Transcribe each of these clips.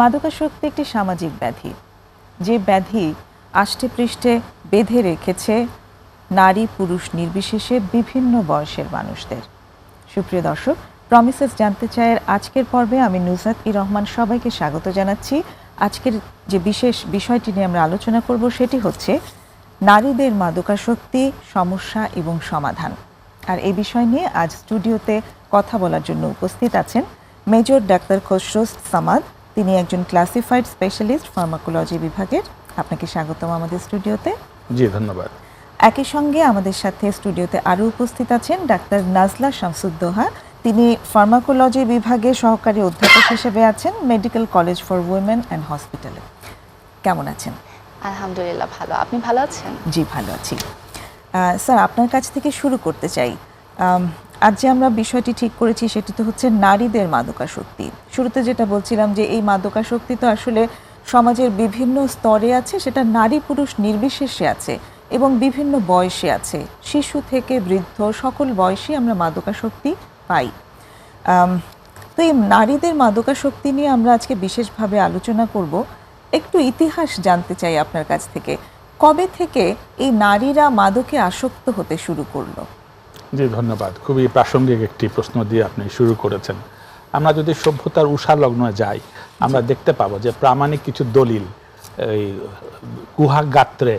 মাদকাসক্তি একটি সামাজিক ব্যাধি, যে ব্যাধি আষ্টে পৃষ্ঠে বেঁধে রেখেছে নারী পুরুষ নির্বিশেষে বিভিন্ন বয়সের মানুষদের। সুপ্রিয় দর্শক, প্রমিসেস জানতে চায়ের আজকের পর্বে আমি নুসরাত-ই রহমান সবাইকে স্বাগত জানাচ্ছি। আজকের যে বিশেষ বিষয়টি নিয়ে আমরা আলোচনা করব সেটি হচ্ছে নারীদের মাদকাসক্তি, সমস্যা এবং সমাধান। আর এই বিষয় নিয়ে আজ স্টুডিওতে কথা বলার জন্য উপস্থিত আছেন মেজর ডাক্তার খসরু সামাদ। তিনি একজন ক্লাসিফাইড স্পেশালিস্ট ফার্মাকোলজি বিভাগের। আপনাকে স্বাগতম আমাদের স্টুডিওতে। জি, ধন্যবাদ। একই সঙ্গে আমাদের সাথে স্টুডিওতে আরও উপস্থিত আছেন ডাক্তার নাজলা শামসুদ্দোহা। তিনি ফার্মাকোলজি বিভাগে সহকারী অধ্যাপক হিসেবে আছেন medical college for women and হসপিটালে। কেমন আছেন? আলহামদুলিল্লাহ ভালো। আপনি ভালো আছেন? জি, ভালো আছি। স্যার, আপনার কাছ থেকে শুরু করতে চাই। আজ যে আমরা বিষয়টি ঠিক করেছি সেটি তো হচ্ছে নারীদের মাদকাসক্তি। শুরুতে যেটা বলছিলাম যে এই মাদকাসক্তি তো আসলে সমাজের বিভিন্ন স্তরে আছে, সেটা নারী পুরুষ নির্বিশেষে আছে এবং বিভিন্ন বয়সে আছে। শিশু থেকে বৃদ্ধ সকল বয়সে আমরা মাদকাসক্তি পাই। তো এই নারীদের মাদকাসক্তি নিয়ে আমরা আজকে বিশেষভাবে আলোচনা করব। একটু ইতিহাস জানতে চাই আপনার কাছ থেকে। কবে থেকে এই নারীরা মাদকে আসক্ত হতে শুরু করলো? জি, ধন্যবাদ। খুবই প্রাসঙ্গিক একটি প্রশ্ন দিয়ে আপনি শুরু করেছেন। আমরা যদি সভ্যতার উষালগ্নে যাই, আমরা দেখতে পাবো যে প্রামাণিক কিছু দলিল এই গুহা গাত্রে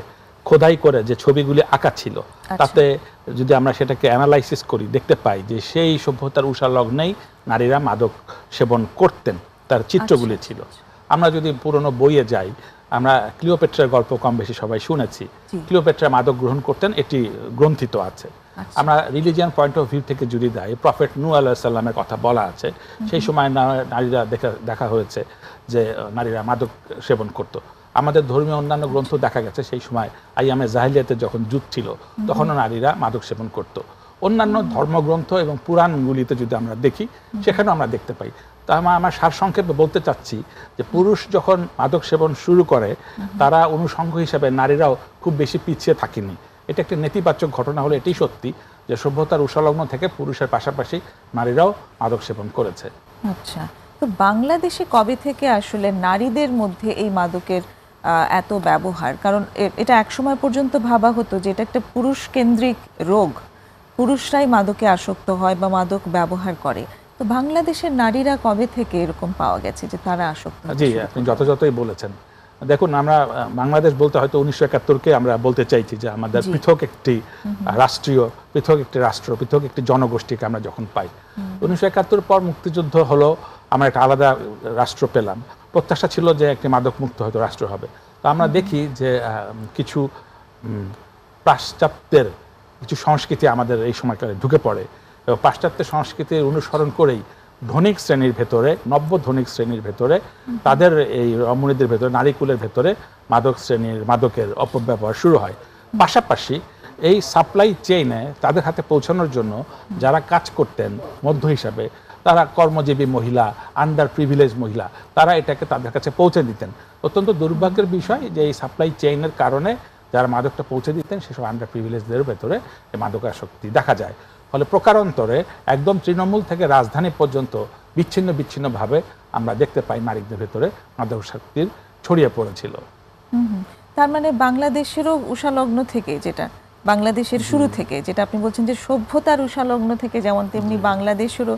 খোদাই করে যে ছবিগুলি আঁকা ছিল, তাতে যদি আমরা সেটাকে অ্যানালাইসিস করি, দেখতে পাই যে সেই সভ্যতার উষালগ্নেই নারীরা মাদক সেবন করতেন, তার চিত্রগুলি ছিল। আমরা যদি পুরনো বইয়ে যাই, আমরা ক্লিওপেট্রার গল্প কম বেশি সবাই শুনেছি। ক্লিওপেট্রা মাদক গ্রহণ করতেন, এটি গ্রন্থিত আছে। আমরা রিলিজিয়ান পয়েন্ট অফ ভিউ থেকে যদি যাই, প্রফেট নূহ আলাইহিস সালামের কথা বলা আছে। সেই সময় নারীরা দেখা হয়েছে যে নারীরা মাদক সেবন করত। আমাদের ধর্মীয় অন্যান্য গ্রন্থ দেখা গেছে সেই সময় আইয়ামে জাহিলিয়াতে যখন যুগ ছিল তখনও নারীরা মাদক সেবন করত। অন্যান্য ধর্মগ্রন্থ এবং পুরাণগুলিতে যদি আমরা দেখি, সেখানেও আমরা দেখতে পাই। তা আমার সারসংক্ষেপে বলতে চাচ্ছি যে পুরুষ যখন মাদক সেবন শুরু করে, তারা অনুষঙ্গ হিসেবে নারীরাও খুব বেশি পিছিয়ে থাকেনি। এটা একটা নেতিবাচক ঘটনা হলো এটাই সত্যি যে সভ্যতার উষালগ্ন থেকে পুরুষের পাশাপাশি নারীরাও মাদক সেবন করেছে। আচ্ছা, তো বাংলাদেশে কবে থেকে আসলে নারীদের মধ্যে এই মাদকের এত ব্যবহার? কারণ এটা একসময় পর্যন্ত ভাবা হতো যে এটা একটা পুরুষ কেন্দ্রিক রোগ, পুরুষরাই মাদকে আসক্ত হয় বা মাদক ব্যবহার করে। তো বাংলাদেশের নারীরা কবে থেকে এরকম পাওয়া গেছে যে তারা আসক্ত? জি, আপনি যথাযথই বলেছেন। দেখুন, আমরা বাংলাদেশ বলতে হয়তো 1971-কে আমরা বলতে চাইছি যে আমাদের পৃথক একটি রাষ্ট্র, পৃথক একটি জনগোষ্ঠীকে আমরা যখন পাই। 1971 পর মুক্তিযুদ্ধ হলো, আমরা একটা আলাদা রাষ্ট্র পেলাম। প্রত্যাশা ছিল যে একটি মাদক মুক্ত হয়তো রাষ্ট্র হবে। তো আমরা দেখি যে কিছু পাশ্চাত্যের কিছু সংস্কৃতি আমাদের এই সময়কালে ঢুকে পড়ে এবং পাশ্চাত্য সংস্কৃতির অনুসরণ করেই ধনিক শ্রেণীর ভেতরে, নব্য ধনিক শ্রেণীর ভেতরে, তাদের এই রমণীদের ভেতরে, নারীকুলের ভেতরে মাদকের অপব্যবহার শুরু হয়। পাশাপাশি এই সাপ্লাই চেইনে তাদের হাতে পৌঁছানোর জন্য যারা কাজ করতেন মধ্য হিসাবে, তারা কর্মজীবী মহিলা, আন্ডার প্রিভিলেজ মহিলা, তারা এটাকে তাদের কাছে পৌঁছে দিতেন। অত্যন্ত দুর্ভাগ্যের বিষয় যে এই সাপ্লাই চেইনের কারণে যারা মাদকটা পৌঁছে দিতেন সেসব আন্ডার প্রিভিলেজদের ভেতরে মাদকাসক্তি দেখা যায়। ফলে প্রকারান্তরে একদম তৃণমূল থেকে রাজধানী পর্যন্ত বিচ্ছিন্নভাবে আমরা দেখতে পাই নারীদের ভেতরে মাদকাসক্তির ছড়িয়ে পড়েছিল। তার মানে বাংলাদেশেরও উষালগ্ন থেকে, যেটা বাংলাদেশের শুরু থেকে, যেটা আপনি বলছেন যে সভ্যতার উষালগ্ন থেকে যেমন, তেমনি বাংলাদেশেরও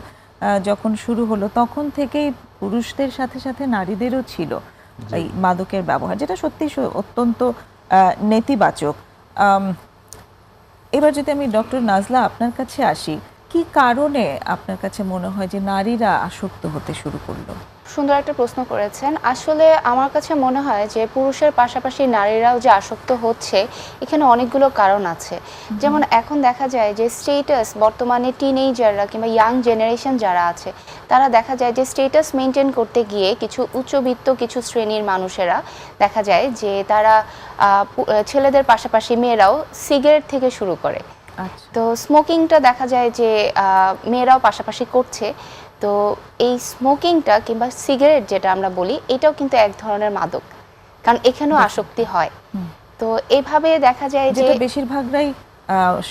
যখন শুরু হলো তখন থেকেই পুরুষদের সাথে সাথে নারীদেরও ছিল এই মাদকের ব্যবহার, যেটা সত্যি অত্যন্ত নেতিবাচক। এবার যদি আমি ডক্টর নাজলা আপনার কাছে আসি, কি কারণে আপনার কাছে মনে হয় যে নারীরা আসক্ত হতে শুরু করলো? সুন্দর একটা প্রশ্ন করেছেন। আসলে আমার কাছে মনে হয় যে পুরুষের পাশাপাশি নারীরাও যে আসক্ত হচ্ছে, এখানে অনেকগুলো কারণ আছে। যেমন এখন দেখা যায় যে স্টেটাস, বর্তমানে টিনেজাররা কিংবা ইয়াং জেনারেশন যারা আছে, তারা দেখা যায় যে স্টেটাস মেনটেন করতে গিয়ে কিছু উচ্চবিত্ত কিছু শ্রেণীর মানুষেরা দেখা যায় যে তারা ছেলেদের পাশাপাশি মেয়েরাও সিগারেট থেকে শুরু করে। তো স্মোকিংটা দেখা যায় যে মেয়েরাও পাশাপাশি করছে। তো এই স্মোকিংটা কিংবা সিগারেট যেটা আমরা বলি, এটাও কিন্তু এক ধরনের মাদক, কারণ এখানেও আসক্তি হয়। তো এইভাবে দেখা যায় যে বেশিরভাগরাই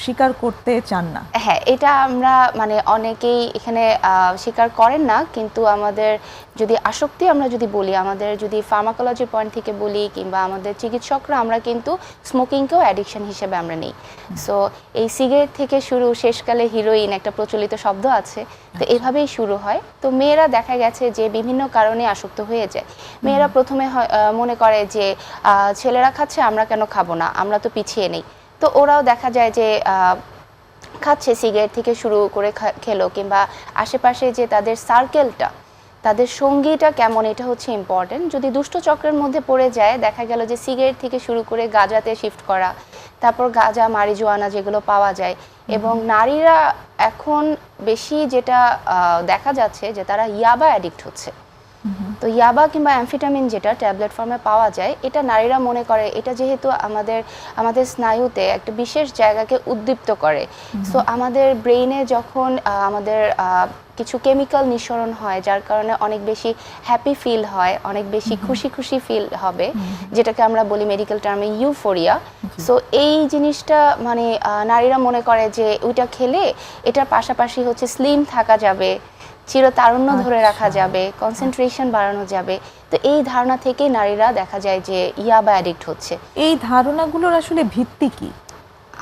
স্বীকার করতে চান না? হ্যাঁ, এটা আমরা মানে অনেকেই এখানে স্বীকার করেন না, কিন্তু আমাদের যদি আসক্তি আমরা যদি বলি, আমাদের যদি ফার্মাকোলজি পয়েন্ট থেকে বলি কিংবা আমাদের চিকিৎসকরা, আমরা কিন্তু স্মোকিংকেও অ্যাডিকশন হিসেবে আমরা নিই। সো এই সিগারেট থেকে শুরু, শেষকালে হিরোইন একটা প্রচলিত শব্দ আছে, তো এভাবেই শুরু হয়। তো মেয়েরা দেখা গেছে যে বিভিন্ন কারণে আসক্ত হয়ে যায়। মেয়েরা প্রথমে মনে করে যে ছেলেরা খাচ্ছে, আমরা কেন খাবো না, আমরা তো পিছিয়ে নেই। তো ওরাও দেখা যায় যে খাচ্ছে, সিগারেট থেকে শুরু করে খেলো, কিংবা আশেপাশে যে তাদের সার্কেলটা, তাদের সঙ্গীটা কেমন, এটা হচ্ছে ইম্পর্টেন্ট। যদি দুষ্ট চক্রের মধ্যে পড়ে যায়, দেখা গেল যে সিগারেট থেকে শুরু করে গাঁজাতে শিফট করা, তারপর গাঁজা, মারিজুয়ানা যেগুলো পাওয়া যায়। এবং নারীরা এখন বেশি যেটা দেখা যাচ্ছে যে তারা ইয়াবা অ্যাডিক্ট হচ্ছে। তো ইয়াবা কিংবা অ্যামফেটামিন যেটা ট্যাবলেট ফর্মে পাওয়া যায়, এটা নারীরা মনে করে এটা যেহেতু আমাদের স্নায়ুতে একটা বিশেষ জায়গাকে উদ্দীপ্ত করে। সো আমাদের ব্রেইনে যখন আমাদের কিছু কেমিক্যাল নিঃসরণ হয়, যার কারণে অনেক বেশি হ্যাপি ফিল হয়, অনেক বেশি খুশি খুশি ফিল হবে, যেটাকে আমরা বলি মেডিকেল টার্মে ইউফোরিয়া। সো এই জিনিসটা মানে নারীরা মনে করে যে ওইটা খেলে এটার পাশাপাশি হচ্ছে স্লিম থাকা যাবে, চিরতারুণ্য ধরে রাখা যাবে, কনসেন্ট্রেশন বাড়ানো যাবে। তো এই ধারণা থেকে নারীরা দেখা যায় যে ইয়াবা অ্যাডিক্ট হচ্ছে। এই ধারণাগুলোর আসলে ভিত্তি কি?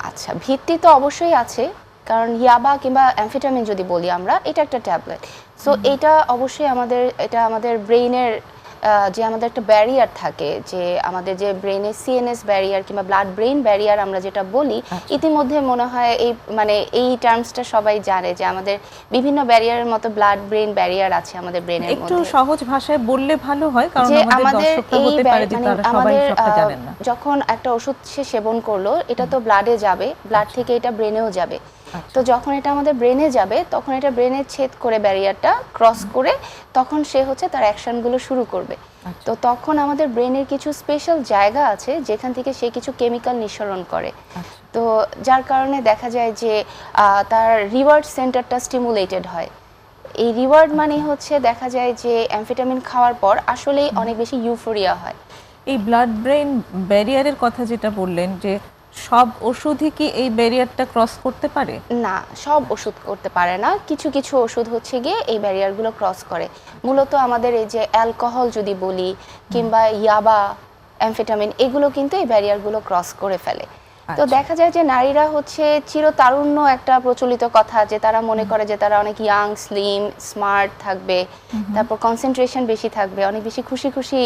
আচ্ছা, ভিত্তি তো অবশ্যই আছে, কারণ ইয়াবা কিংবা অ্যামফেটামিন যদি বলি আমরা, এটা একটা ট্যাবলেট। সো এটা অবশ্যই আমাদের ব্রেইনের যে আমাদের একটা ব্যারিয়ার থাকে, যে আমাদের যে ব্রেইনের সিএনএস ব্যারিয়ার কিংবা ব্লাড ব্রেইন ব্যারিয়ার আমরা যেটা বলি, ইতিমধ্যে মনে হয় এই টার্মসটা সবাই জানে যে আমাদের বিভিন্ন ব্যারিয়ারের মতো ব্লাড ব্রেইন ব্যারিয়ার আছে আমাদের ব্রেইনের মধ্যে। একটু সহজ ভাষায় বললে ভালো হয়, কারণ আমাদের দর্শকরা হতে পারে যে তারা সবাই সবটা জানেন না। যখন একটা ওষুধ সে সেবন করলো, এটা তো ব্লাডে যাবে, ব্লাড থেকে এটা ব্রেনেও যাবে। তো যখন এটা আমাদের ব্রেনে যাবে, তখন এটা ব্রেনে ছেদ করে ব্যারিয়ারটা ক্রস করে তখন সে হচ্ছে তার অ্যাকশনগুলো শুরু করবে। তো তখন আমাদের ব্রেনের কিছু স্পেশাল জায়গা আছে যেখান থেকে সে কিছু কেমিক্যাল নিঃসরণ করে। তো যার কারণে দেখা যায় যে তার রিওয়ার্ড সেন্টারটা স্টিমুলেটেড হয়। এই রিওয়ার্ড মানে হচ্ছে দেখা যায় যে অ্যামফেটামিন খাওয়ার পর আসলেই অনেক বেশি ইউফোরিয়া হয়। এই ব্লাড ব্রেন ব্যারিয়ারের কথা যেটা বললেন, যে সব ওষুধই কি এই ব্যারিয়ারটা ক্রস করতে পারে? না, সব ওষুধ করতে পারে না। কিছু কিছু ওষুধ হচ্ছে গিয়ে এই ব্যারিয়ারগুলো ক্রস করে। মূলত আমাদের এই যে অ্যালকোহল যদি বলি কিংবা ইয়াবা, অ্যামফেটামিন, এগুলো কিন্তু এই ব্যারিয়ারগুলো ক্রস করে ফেলে। তো দেখা যায় যে নারীরা হচ্ছে চিরতারুণ্য একটা প্রচলিত কথা, যে তারা মনে করে যে তারা অনেক ইয়াং, স্লিম, স্মার্ট থাকবে, তারপর কনসেন্ট্রেশন বেশি থাকবে, অনেক বেশি খুশি খুশি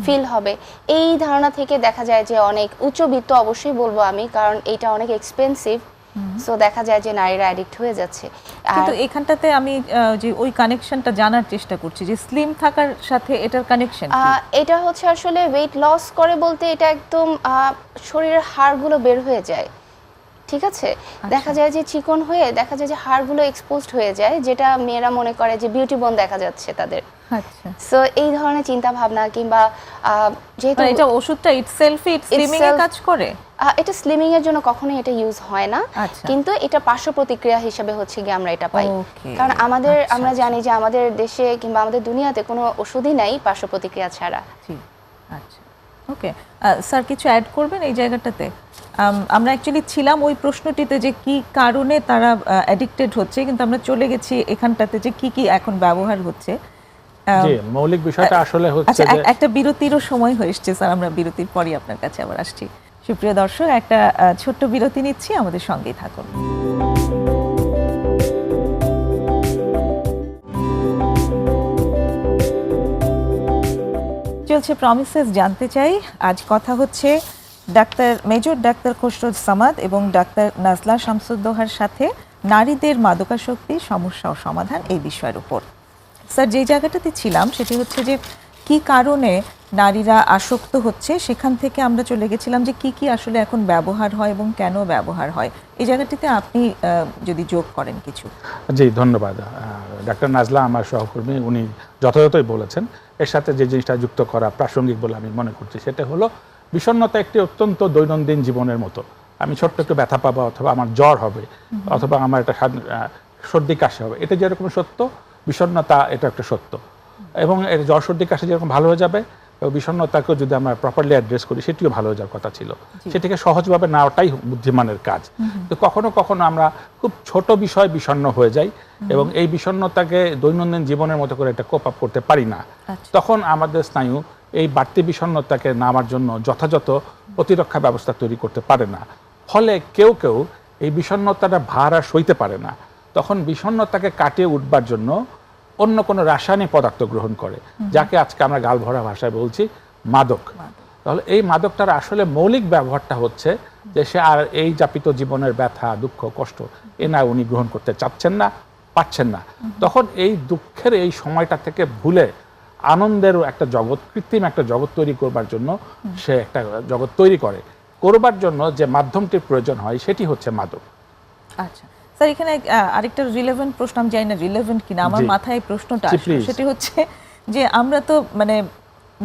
ফিল হবে। এই ধারণা থেকে দেখা যায় যে অনেক উচ্চবিত্ত, অবশ্যই বলবো আমি, কারণ এটা অনেক এক্সপেন্সিভ। সো দেখা যায় যে নারীরা অ্যাডিক্ট হয়ে যাচ্ছে। কিন্তু এখানটাতে আমি যে ওই কানেকশনটা জানার চেষ্টা করছি, যে স্লিম থাকার সাথে এটার কানেকশন কি? এটা হচ্ছে আসলে ওয়েট লস করে বলতে, এটা একদম শরীরের হাড়গুলো বের হয়ে যায়, ঠিক আছে? দেখা যায় যে চিকন হয়ে, দেখা যায় যে হাড়গুলো এক্সপোজড হয়ে যায়, যেটা মেয়েরা মনে করে যে বিউটি বোন দেখা যাচ্ছে তাদের। আচ্ছা, সো এই ধরনের চিন্তা ভাবনা কিংবা যেহেতু এটা ওষুধটা ইটসেলফই স্লিমিং এ কাজ করে, এটা স্লিমিং এর জন্য কখনোই এটা ইউজ হয় না, কিন্তু এটা পার্শ্ব প্রতিক্রিয়া হিসেবে হচ্ছে গিয়ে আমরা এটা পাই। কারণ আমরা জানি যে আমাদের দেশে কিংবা আমাদের দুনিয়াতে কোনো ওষুধই নাই পার্শ্ব প্রতিক্রিয়া ছাড়া। আচ্ছা, ওকে স্যার, কিছু অ্যাড করবেন এই জায়গাটাতে? আমরা অ্যাকচুয়ালি ছিলাম ওই প্রশ্নটিতে যে কি কারণে তারা অ্যাডিক্টেড হচ্ছে, কিন্তু আমরা চলে গেছি এখানটাতে যে কি কি এখন ব্যবহার হচ্ছে। জি, মৌলিক বিষয়টা আসলে হচ্ছে যে একটা বিরতিরও সময় হয়ে এসেছে স্যার, আমরা বিরতির পরই আপনার কাছে আবার আসছি। সুপ্রিয় দর্শক, একটা ছোট্ট বিরতি নিচ্ছি, আমাদের সঙ্গেই থাকুন। চলছে প্রমিসেস জানতে চাই। আজ কথা হচ্ছে মেজর ডাক্তার খসরুল সামাদ এবং ডাক্তার নাজলা শামসুদ্দোহার সাথে নারীদের মাদকাসক্তি সমস্যা ও সমাধান এই বিষয়ের উপর। স্যার, যে জায়গাটাতে ছিলাম সেটি হচ্ছে যে কি কারণে নারীরা আসক্ত হচ্ছে, সেখান থেকে আমরা চলে গেছিলাম যে কি কি আসলে এখন ব্যবহার হয় এবং কেন ব্যবহার হয়। এই জায়গাটিতে আপনি যদি যোগ করেন কিছু। জি, ধন্যবাদ। ডাক্তার নাজলা আমার সহকর্মী, উনি যথাযথই বলেছেন। এর সাথে যে জিনিসটা যুক্ত করা প্রাসঙ্গিক বলে আমি মনে করছি, সেটা হলো বিষণ্ণতা একটি অত্যন্ত দৈনন্দিন জীবনের মতো। আমি ছোট্ট একটু ব্যথা পাবো, অথবা আমার জ্বর হবে, অথবা আমার একটা সর্দি কাশি হবে, এটা যেরকম সত্য, বিষণ্ণতা এটা একটা সত্য। এবং জ্বর সর্দি কাশি যেরকম ভালো হয়ে যাবে, এবং বিষণ্ণতাকে যদি আমরা প্রপারলি অ্যাড্রেস করি সেটিও ভালো হয়ে যাওয়ার কথা ছিল। সেটিকে সহজভাবে নেওয়াটাই বুদ্ধিমানের কাজ। তো কখনো কখনো আমরা খুব ছোট বিষয় বিষণ্ণ হয়ে যাই এবং এই বিষণ্ণতাকে দৈনন্দিন জীবনের মতো করে এটা কোপ আপ করতে পারি না। তখন আমাদের স্নায়ু এই বাড়তি বিষণ্ণতাকে নামার জন্য যথাযথ প্রতিরক্ষা ব্যবস্থা তৈরি করতে পারে না। ফলে কেউ কেউ এই বিষণ্ণতাটা ভার আর সইতে পারে না, তখন বিষণ্ণতাকে কাটিয়ে উঠবার জন্য অন্য কোনো রাসায়নিক পদার্থ গ্রহণ করে, যাকে আজকে আমরা গালভরা ভাষায় বলছি মাদক। তাহলে এই মাদকটার আসলে মৌলিক ব্যবহারটা হচ্ছে যে সে আর এই যাপিত জীবনের ব্যথা দুঃখ কষ্ট না উনি গ্রহণ করতে চাচ্ছেন না, পাচ্ছেন না। তখন এই দুঃখের এই সময়টা থেকে ভুলে আনন্দের একটা জগৎ, কৃত্রিম একটা জগৎ তৈরি করবার জন্য সে একটা জগৎ তৈরি করবার জন্য যে মাধ্যমটির প্রয়োজন হয় সেটি হচ্ছে মাদক। আচ্ছা স্যার, এখানে আরেকটা রিলেভেন্ট প্রশ্ন, আমি জানি না রিলেভেন্ট কিনা, আমার মাথায় প্রশ্নটা আসছে, সেটি হচ্ছে যে আমরা তো মানে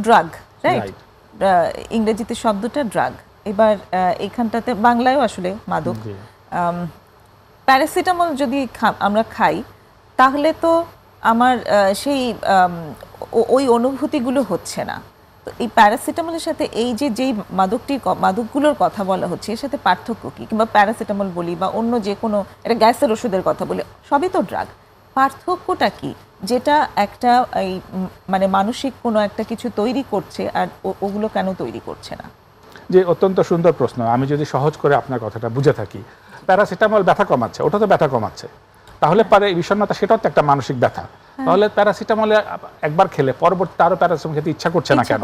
ড্রাগ, রাইট, ইংরেজিতে শব্দটা ড্রাগ, এবার এইখানটাতে বাংলায়ও আসলে মাদক। প্যারাসিটামল যদি আমরা খাই তাহলে তো আমার সেই ওই অনুভূতিগুলো হচ্ছে না। তো এই প্যারাসিটামলের সাথে এই যে যেই মাদকগুলোর কথা বলা হচ্ছে এর সাথে পার্থক্য কি? কিংবা প্যারাসিটামল বলি বা অন্য যে কোনো একটা গ্যাসের ওষুধের কথা বলি, সবই তো ড্রাগ, পার্থক্যটা কি যেটা একটা এই মানে মানসিক কোনো একটা কিছু তৈরি করছে আর ওগুলো কেন তৈরি করছে না? যে অত্যন্ত সুন্দর প্রশ্ন। আমি যদি সহজ করে আপনার কথাটা বুঝে থাকি, প্যারাসিটামল ব্যথা কমাচ্ছে, ওটা তো ব্যথা কমাচ্ছে, তাহলে পারে বিষণ্ণতা সেটাও তো একটা মানসিক ব্যথা। তাহলে প্যারাসিটামলে একবার খেলে পরবর্তীতে আরো প্যারাসিটামল খেতে ইচ্ছা করছে না কেন?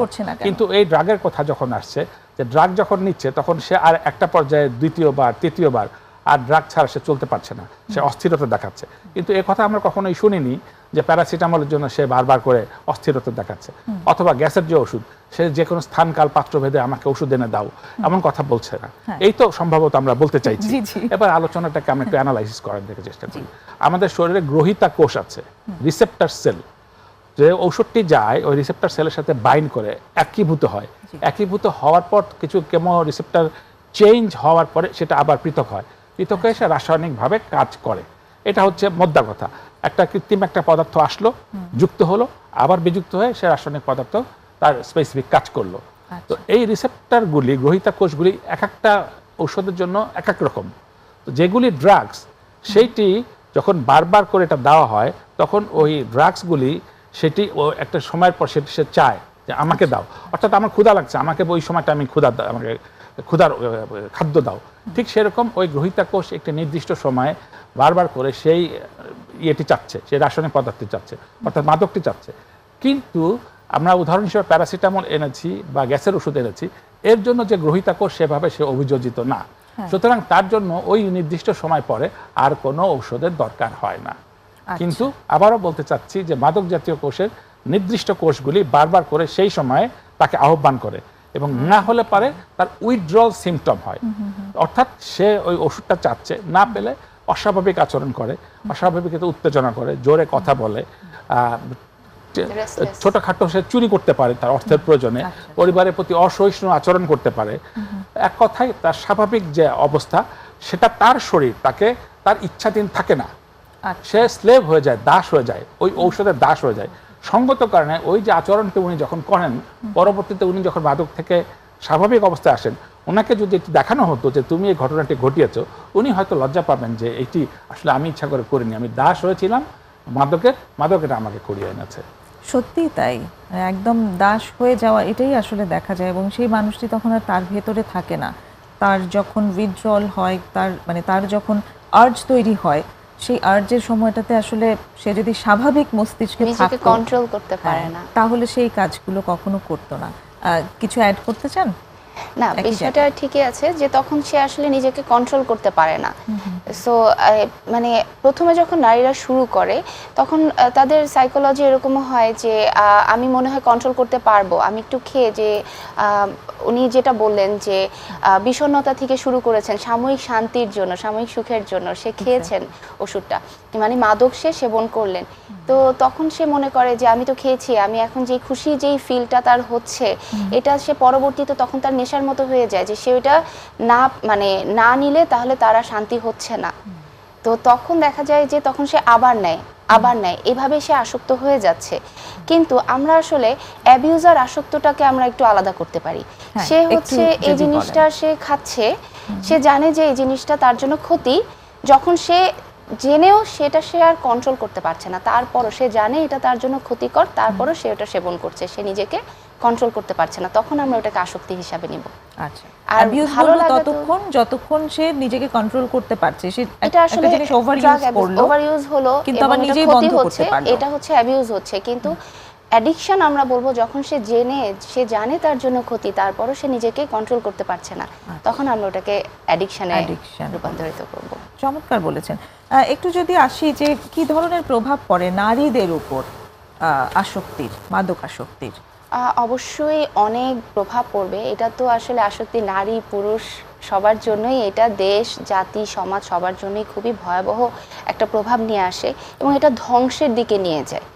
কিন্তু এই ড্রাগের কথা যখন আসছে, যে ড্রাগ যখন নিচ্ছে তখন সে আর একটা পর্যায়ে দ্বিতীয়বার তৃতীয়বার আর ড্রাগ ছাড়া সে চলতে পারছে না, সে অস্থিরতা দেখাচ্ছে। কিন্তু এ কথা আমরা কখনোই শুনিনি যে প্যারাসিটামলের জন্য সে বারবার করে অস্থিরতা দেখাচ্ছে, অথবা গ্যাসের যে ওষুধ সে যে কোনো স্থানকাল পাত্রভেদে আমাকে ওষুধ এনে দাও এমন কথা বলছে না। এই তো সম্ভবত আমরা বলতে চাইছি। এবার আলোচনাটাকে আমরা একটু অ্যানালাইসিস করার দিকে চেষ্টা করি। আমাদের শরীরে গ্রহিতা কোষ আছে, রিসেপ্টর সেল, যে ঔষধটি যায় ওই রিসেপ্টর সেলের সাথে বাইন্ড করে একীভূত হয়। একীভূত হওয়ার পর কিছু কেমো রিসেপ্টর চেঞ্জ হওয়ার পরে সেটা আবার পৃথক হয়, পৃথক হয়ে সে রাসায়নিকভাবে কাজ করে। এটা হচ্ছে মোদ্দা কথা। একটা কৃত্রিম একটা পদার্থ আসলো, যুক্ত হলো, আবার বিযুক্ত হয়ে সে রাসায়নিক পদার্থ তার স্পেসিফিক কাজ করলো। তো এই রিসেপ্টরগুলি, গ্রহিতা কোষগুলি এক একটা ঔষধের জন্য এক এক রকম। তো যেগুলি ড্রাগস, সেইটি যখন বারবার করে এটা দেওয়া হয় তখন ওই ড্রাগসগুলি সেটি একটা সময়ের পর সেটি সে চায় যে আমাকে দাও, অর্থাৎ আমার ক্ষুধা লাগছে, আমাকে ওই সময়টা আমি আমাকে ক্ষুধার খাদ্য দাও। ঠিক সেরকম ওই গ্রহিতা কোষ একটি নির্দিষ্ট সময়ে বারবার করে সেই ইয়েটি চাচ্ছে, সেই রাসায়নিক পদার্থটি চাচ্ছে, অর্থাৎ মাদকটি চাচ্ছে। কিন্তু আমরা উদাহরণ হিসেবে প্যারাসিটামল এনেছি বা গ্যাসের ওষুধ এনেছি, এর জন্য যে গ্রহিতা কোষ সেভাবে সে অভিযোজিত না, সুতরাং তার জন্য ওই নির্দিষ্ট সময় পরে আর কোনো ঔষধের দরকার হয় না। কিন্তু আবারও বলতে চাচ্ছি যে মাদক জাতীয় কোষের নির্দিষ্ট কোষগুলি বারবার করে সেই সময়ে তাকে আহ্বান করে, এবং না হলে পারে তার উইথড্রল সিমটম হয়, অর্থাৎ সে ওই ওষুধটা চাচ্ছে, না পেলে অস্বাভাবিক আচরণ করে, অস্বাভাবিক উত্তেজনা করে, জোরে কথা বলে, ছোটখাটো সে চুরি করতে পারে তার অর্থের প্রয়োজনে, পরিবারের প্রতি অসহিষ্ণু আচরণ করতে পারে। এক কথায় তার স্বাভাবিক যে অবস্থা সেটা তার শরীর তাকে তার ইচ্ছাধীন থাকে না, সে স্লেভ হয়ে যায়, দাস হয়ে যায়, ওই ঔষধের দাস হয়ে যায়। সঙ্গত কারণে ওই যে আচরণটি উনি যখন করেন, পরবর্তীতে উনি যখন মাদক থেকে স্বাভাবিক অবস্থায় আসেন, ওনাকে যদি এটি দেখানো হতো যে তুমি এই ঘটনাটি ঘটিয়েছো, উনি হয়তো লজ্জা পাবেন যে এটি আসলে আমি ইচ্ছা করে করিনি, আমি দাস হয়েছিলাম মাদকের আমাকে করিয়ে এনেছে। সত্যি তাই, একদম দাস হয়ে যাওয়া এটাই আসলে দেখা যায়, এবং সেই মানুষটি তখন আর তার ভেতরে থাকে না। তার যখন উইথড্রল হয়, তার যখন আর্জ তৈরি হয়, সেই আর্জের সময়টাতে আসলে সে যদি স্বাভাবিক মস্তিষ্কে নিজেকে কন্ট্রোল করতে পারে না, তাহলে সেই কাজগুলো কখনো করতো না। কিছু অ্যাড করতে চান? না, বিষয়টা ঠিকই আছে যে তখন সে আসলে নিজেকে কন্ট্রোল করতে পারে না। সো মানে প্রথমে যখন নারীরা শুরু করে তখন তাদের সাইকোলজি এরকম হয় যে আমি মনে হয় কন্ট্রোল করতে পারবো, আমি একটু খেয়ে, যে উনি যেটা বললেন যে বিষণ্ণতা থেকে শুরু করেছেন সাময়িক শান্তির জন্য, সাময়িক সুখের জন্য সে খেয়েছেন ওষুধটা, মানে মাদক সে সেবন করলেন। তো তখন সে মনে করে যে আমি তো খেয়েছি, আমি এখন যে খুশি যেই ফিলটা তার হচ্ছে, এটা সে পরবর্তীতে তখন তার নেশার মতো হয়ে যায় যে সে ওইটা না নিলে তাহলে তারা শান্তি হচ্ছে না। তো তখন দেখা যায় যে তখন সে আবার নেয় এভাবে সে আসক্ত হয়ে যাচ্ছে। কিন্তু আমরা আসলে অ্যাবিউজার আসক্তটাকে আমরা একটু আলাদা করতে পারি। হ্যাঁ, সে একটু হচ্ছে এই যদি জিনিসটা বলেন। সে খাচ্ছে, সে জানে যে এই জিনিসটা তার জন্য ক্ষতি, যখন সে জেনেও সেটা সে আর কন্ট্রোল করতে পারছে না, তারপরও সে জানে এটা তার জন্য ক্ষতিকর, তারপরও সে ওটা সেবন করছে, সে নিজেকে কন্ট্রোল করতে পারছে না, তখন আমরা ওটাকে আসক্তি হিসাবে নিব। আচ্ছা, আর অ্যাবিউজ ভালো বলবো লাগা তো যতক্ষণ সে নিজেকে কন্ট্রোল করতে পারছে, সে এটা আসলে একটা জিনিস ওভার ড্রাগ ইউজ করলো, ওভার ইউজ হলো কিন্তু এবং আবার এটা নিজেই ক্ষতি বন্ধ করতে হচ্ছে, পারলো। এটা হচ্ছে অ্যাবিউজ হচ্ছে। কিন্তু অ্যাডিকশন আমরা বলবো যখন সে জানে তার জন্য ক্ষতি, তারপরও সে নিজেকে কন্ট্রোল করতে পারছে না, তখন আমরা ওটাকে অ্যাডিকশনে Addiction রূপান্তরিত করব। চমৎকার বলেছেন। একটু যদি আসি যে কি ধরনের প্রভাব পড়ে নারীদের উপর আসক্তির, মাদক আসক্তির? অবশ্যই অনেক প্রভাব পড়বে। এটা তো আসলে আসক্তি নারী পুরুষ সবার জন্যই, এটা দেশ জাতি সমাজ সবার জন্যই খুবই ভয়াবহ একটা প্রভাব নিয়ে আসে এবং এটা ধ্বংসের দিকে নিয়ে যায়।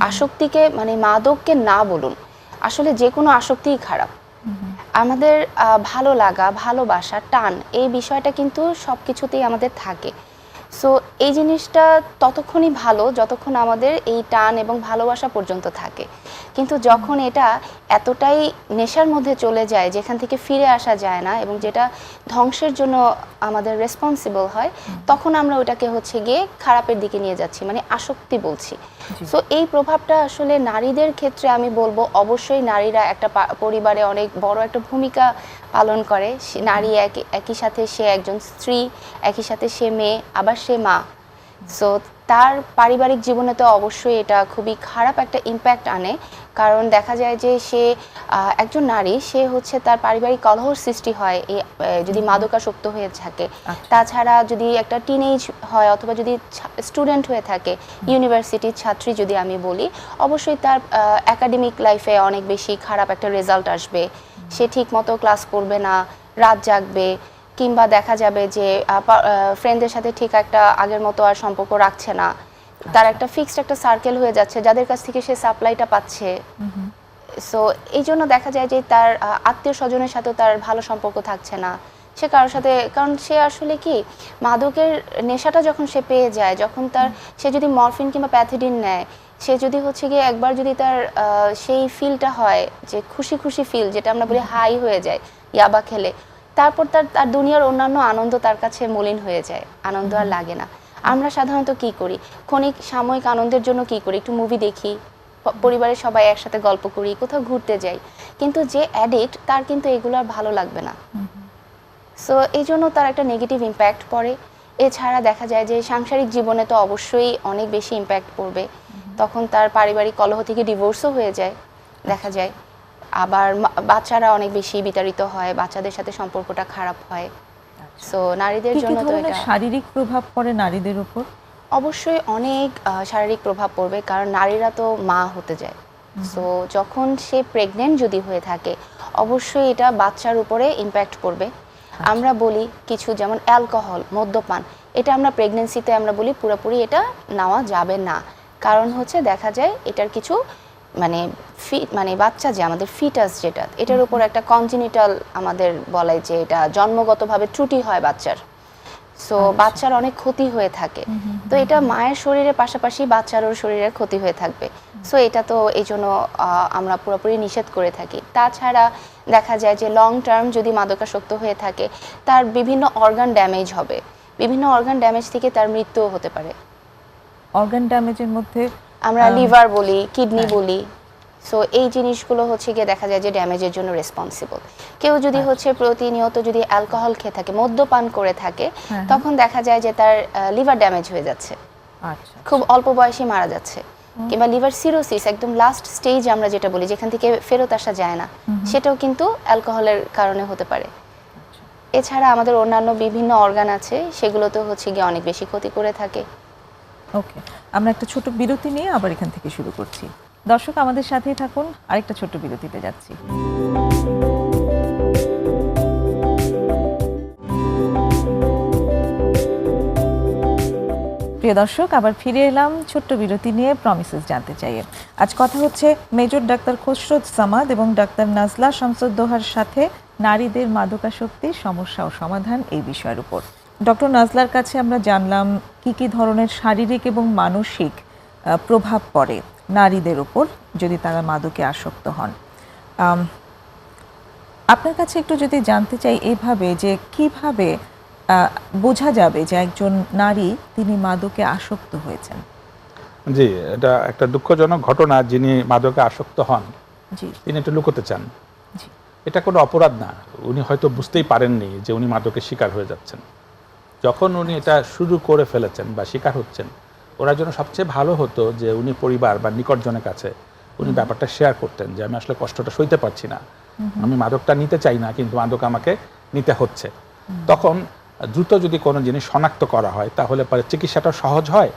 আসক্তিকে মানে মাদককে না বলুন, আসলে যে কোনো আসক্তিই খারাপ। আমাদের ভালো লাগা, ভালোবাসা, টান, এই বিষয়টা কিন্তু সব কিছুতেই আমাদের থাকে। সো এই জিনিসটা ততক্ষণই ভালো যতক্ষণ আমাদের এই টান এবং ভালোবাসা পর্যন্ত থাকে, কিন্তু যখন এটা এতটাই নেশার মধ্যে চলে যায় যেখান থেকে ফিরে আসা যায় না এবং যেটা ধ্বংসের জন্য আমাদের রেসপন্সিবল হয়, তখন আমরা ওটাকে হচ্ছে গিয়ে খারাপের দিকে নিয়ে যাচ্ছি, মানে আসক্তি বলছি। সো এই প্রভাবটা আসলে নারীদের ক্ষেত্রে আমি বলবো অবশ্যই নারীরা একটা পরিবারে অনেক বড় একটা ভূমিকা পালন করে। নারী একই সাথে সে একজন স্ত্রী, একই সাথে সে মেয়ে, আবার সে মা। সো তার পারিবারিক জীবনে তো অবশ্যই এটা খুবই খারাপ একটা ইম্প্যাক্ট আনে, কারণ দেখা যায় যে সে একজন নারী, সে হচ্ছে তার পারিবারিক কলহর সৃষ্টি হয় এই যদি মাদকাসক্ত হয়ে থাকে। তাছাড়া যদি একটা টিনেজ হয় অথবা যদি স্টুডেন্ট হয়ে থাকে, ইউনিভার্সিটির ছাত্রী যদি আমি বলি, অবশ্যই তার একাডেমিক লাইফে অনেক বেশি খারাপ একটা রেজাল্ট আসবে। সে ঠিক মতো ক্লাস করবে না, রাত জাগবে, কিংবা দেখা যাবে যে ফ্রেন্ডদের সাথে ঠিক একটা আগের মতো আর সম্পর্ক রাখছে না, তার একটা ফিক্সড একটা সার্কেল হয়ে যাচ্ছে যাদের কাছ থেকে সে সাপ্লাইটা পাচ্ছে। সো এই জন্য দেখা যায় যে তার আত্মীয় স্বজনের সাথেও তার ভালো সম্পর্ক থাকছে না, সে কারোর সাথে, কারণ সে আসলে কি মাদকের নেশাটা যখন সে পেয়ে যায়, যখন সে যদি মরফিন কিংবা প্যাথিডিন নেয়, সে যদি হচ্ছে গিয়ে একবার যদি তার সেই ফিলটা হয় যে খুশি খুশি ফিল, যেটা আমরা বলি হাই হয়ে যায় ইয়াবা খেলে, তারপর তার দুনিয়ার অন্যান্য আনন্দ তার কাছে মলিন হয়ে যায়, আনন্দ আর লাগে না। আমরা সাধারণত কি করি, ক্ষণিক সাময়িক আনন্দের জন্য কি করি, একটু মুভি দেখি, পরিবারের সবাই একসাথে গল্প করি, কোথাও ঘুরতে যাই, কিন্তু যে অ্যাডিক্ট তার কিন্তু এগুলো আর ভালো লাগবে না। সো এই জন্য তার একটা নেগেটিভ ইম্প্যাক্ট পড়ে। এছাড়া দেখা যায় যে সাংসারিক জীবনে তো অবশ্যই অনেক বেশি ইম্প্যাক্ট পড়বে, তখন তার পারিবারিক কলহ থেকে ডিভোর্সও হয়ে যায় দেখা যায়। আবার বাচ্চারা অনেক বেশি বিতাড়িত হয়, বাচ্চাদের সাথে সম্পর্কটা খারাপ হয়। সো নারীদের জন্য তো এটা শারীরিক প্রভাব পড়ে নারীদের উপর? অবশ্যই অনেক শারীরিক প্রভাব পড়বে, কারণ নারীরা তো মা হতে যায়। সো যখন সে প্রেগনেন্ট যদি হয়ে থাকে, অবশ্যই এটা বাচ্চার উপরে ইম্প্যাক্ট পড়বে। আমরা বলি কিছু, যেমন অ্যালকোহল, মদ্যপান, এটা আমরা প্রেগনেন্সিতে আমরা বলি পুরোপুরি এটা নেওয়া যাবে না, কারণ হচ্ছে দেখা যায় এটার কিছু মানে বাচ্চা যে আমাদের ফিটাস যেটা, এটার উপর একটা কনজেনিটাল আমাদের বলে যে এটা জন্মগতভাবে ত্রুটি হয় বাচ্চার। সো বাচ্চার অনেক ক্ষতি হয়ে থাকে, তো এটা মায়ের শরীরের পাশাপাশি বাচ্চারও শরীরের ক্ষতি হয়ে থাকবে। সো এটা তো এই জন্য আমরা পুরোপুরি নিষেধ করে থাকি। তাছাড়া দেখা যায় যে লং টার্ম যদি মাদকাসক্ত হয়ে থাকে, তার বিভিন্ন অর্গান ড্যামেজ হবে, বিভিন্ন অর্গান ড্যামেজ থেকে তার মৃত্যুও হতে পারে। অর্গান ড্যামেজের মধ্যে আমরা লিভার বলি, কিডনি বলি। সো এই জিনিসগুলো হচ্ছে গিয়ে দেখা যায় যে ড্যামেজের জন্য রেসপন্সিবল। কেউ যদি হচ্ছে প্রতিনিয়ত যদি অ্যালকোহল খেয়ে থাকে, মদ্যপান করে থাকে, তখন দেখা যায় যে তার লিভার ড্যামেজ হয়ে যাচ্ছে, খুব অল্প বয়সে মারা যাচ্ছে, কিংবা লিভার সিরোসিস একদম লাস্ট স্টেজ আমরা যেটা বলি, যেখান থেকে ফেরত আসা যায় না, সেটাও কিন্তু অ্যালকোহলের কারণে হতে পারে। এছাড়া আমাদের অন্যান্য বিভিন্ন অর্গান আছে, সেগুলো তো হচ্ছে গিয়ে অনেক বেশি ক্ষতি করে থাকে। ওকে, আমরা একটা ছোট বিরতি নিয়ে আবার এখান থেকে শুরু করছি। দর্শক আমাদের সাথেই থাকুন, আরেকটা ছোট বিরতিতে যাচ্ছি। প্রিয় দর্শক, আবার ফিরে এলাম ছোট্ট বিরতি নিয়ে প্রমিসেস জানতে চাইয়ে। আজ কথা হচ্ছে মেজর ডাক্তার খসরুদ সামাদ এবং ডাক্তার নাজলা শামসুদ্দোহার সাথে নারীদের মাদকাসক্তির সমস্যা ও সমাধান এই বিষয়ের উপর। ডক্টর নাজলার কাছে আমরা জানলাম কি কি ধরনের শারীরিক এবং মানসিক প্রভাব পড়ে নারীদের উপর যদি তারা মাদকে আসক্ত হন। আপনার কাছে একটু যদি জানতে চাই এইভাবে যে কিভাবে বোঝা যাবে যে একজন নারী তিনি মাদকে আসক্ত হয়েছেন। জি, এটা একটা দুঃখজনক ঘটনা। যিনি মাদকে আসক্ত হন জি, তিনি এটা লুকোতে চান। জি, এটা কোনো অপরাধ না। উনি হয়তো বুঝতেই পারেননি যে উনি মাদকের শিকার হয়ে যাচ্ছেন। যখন উনি এটা শুরু করে ফেলেছেন বা শিকার হচ্ছেন, ওনার জন্য সবচেয়ে ভালো হতো যে উনি পরিবার বা নিকটজনের কাছে উনি ব্যাপারটা শেয়ার করতেন যে আমি আসলে কষ্টটা সইতে পারছি না, আমি মাদকটা নিতে চাই না, কিন্তু মাদক আমাকে নিতে হচ্ছে। তখন দ্রুত যদি কোনো জিনিস শনাক্ত করা হয় তাহলে পরে চিকিৎসাটা সহজ হয়।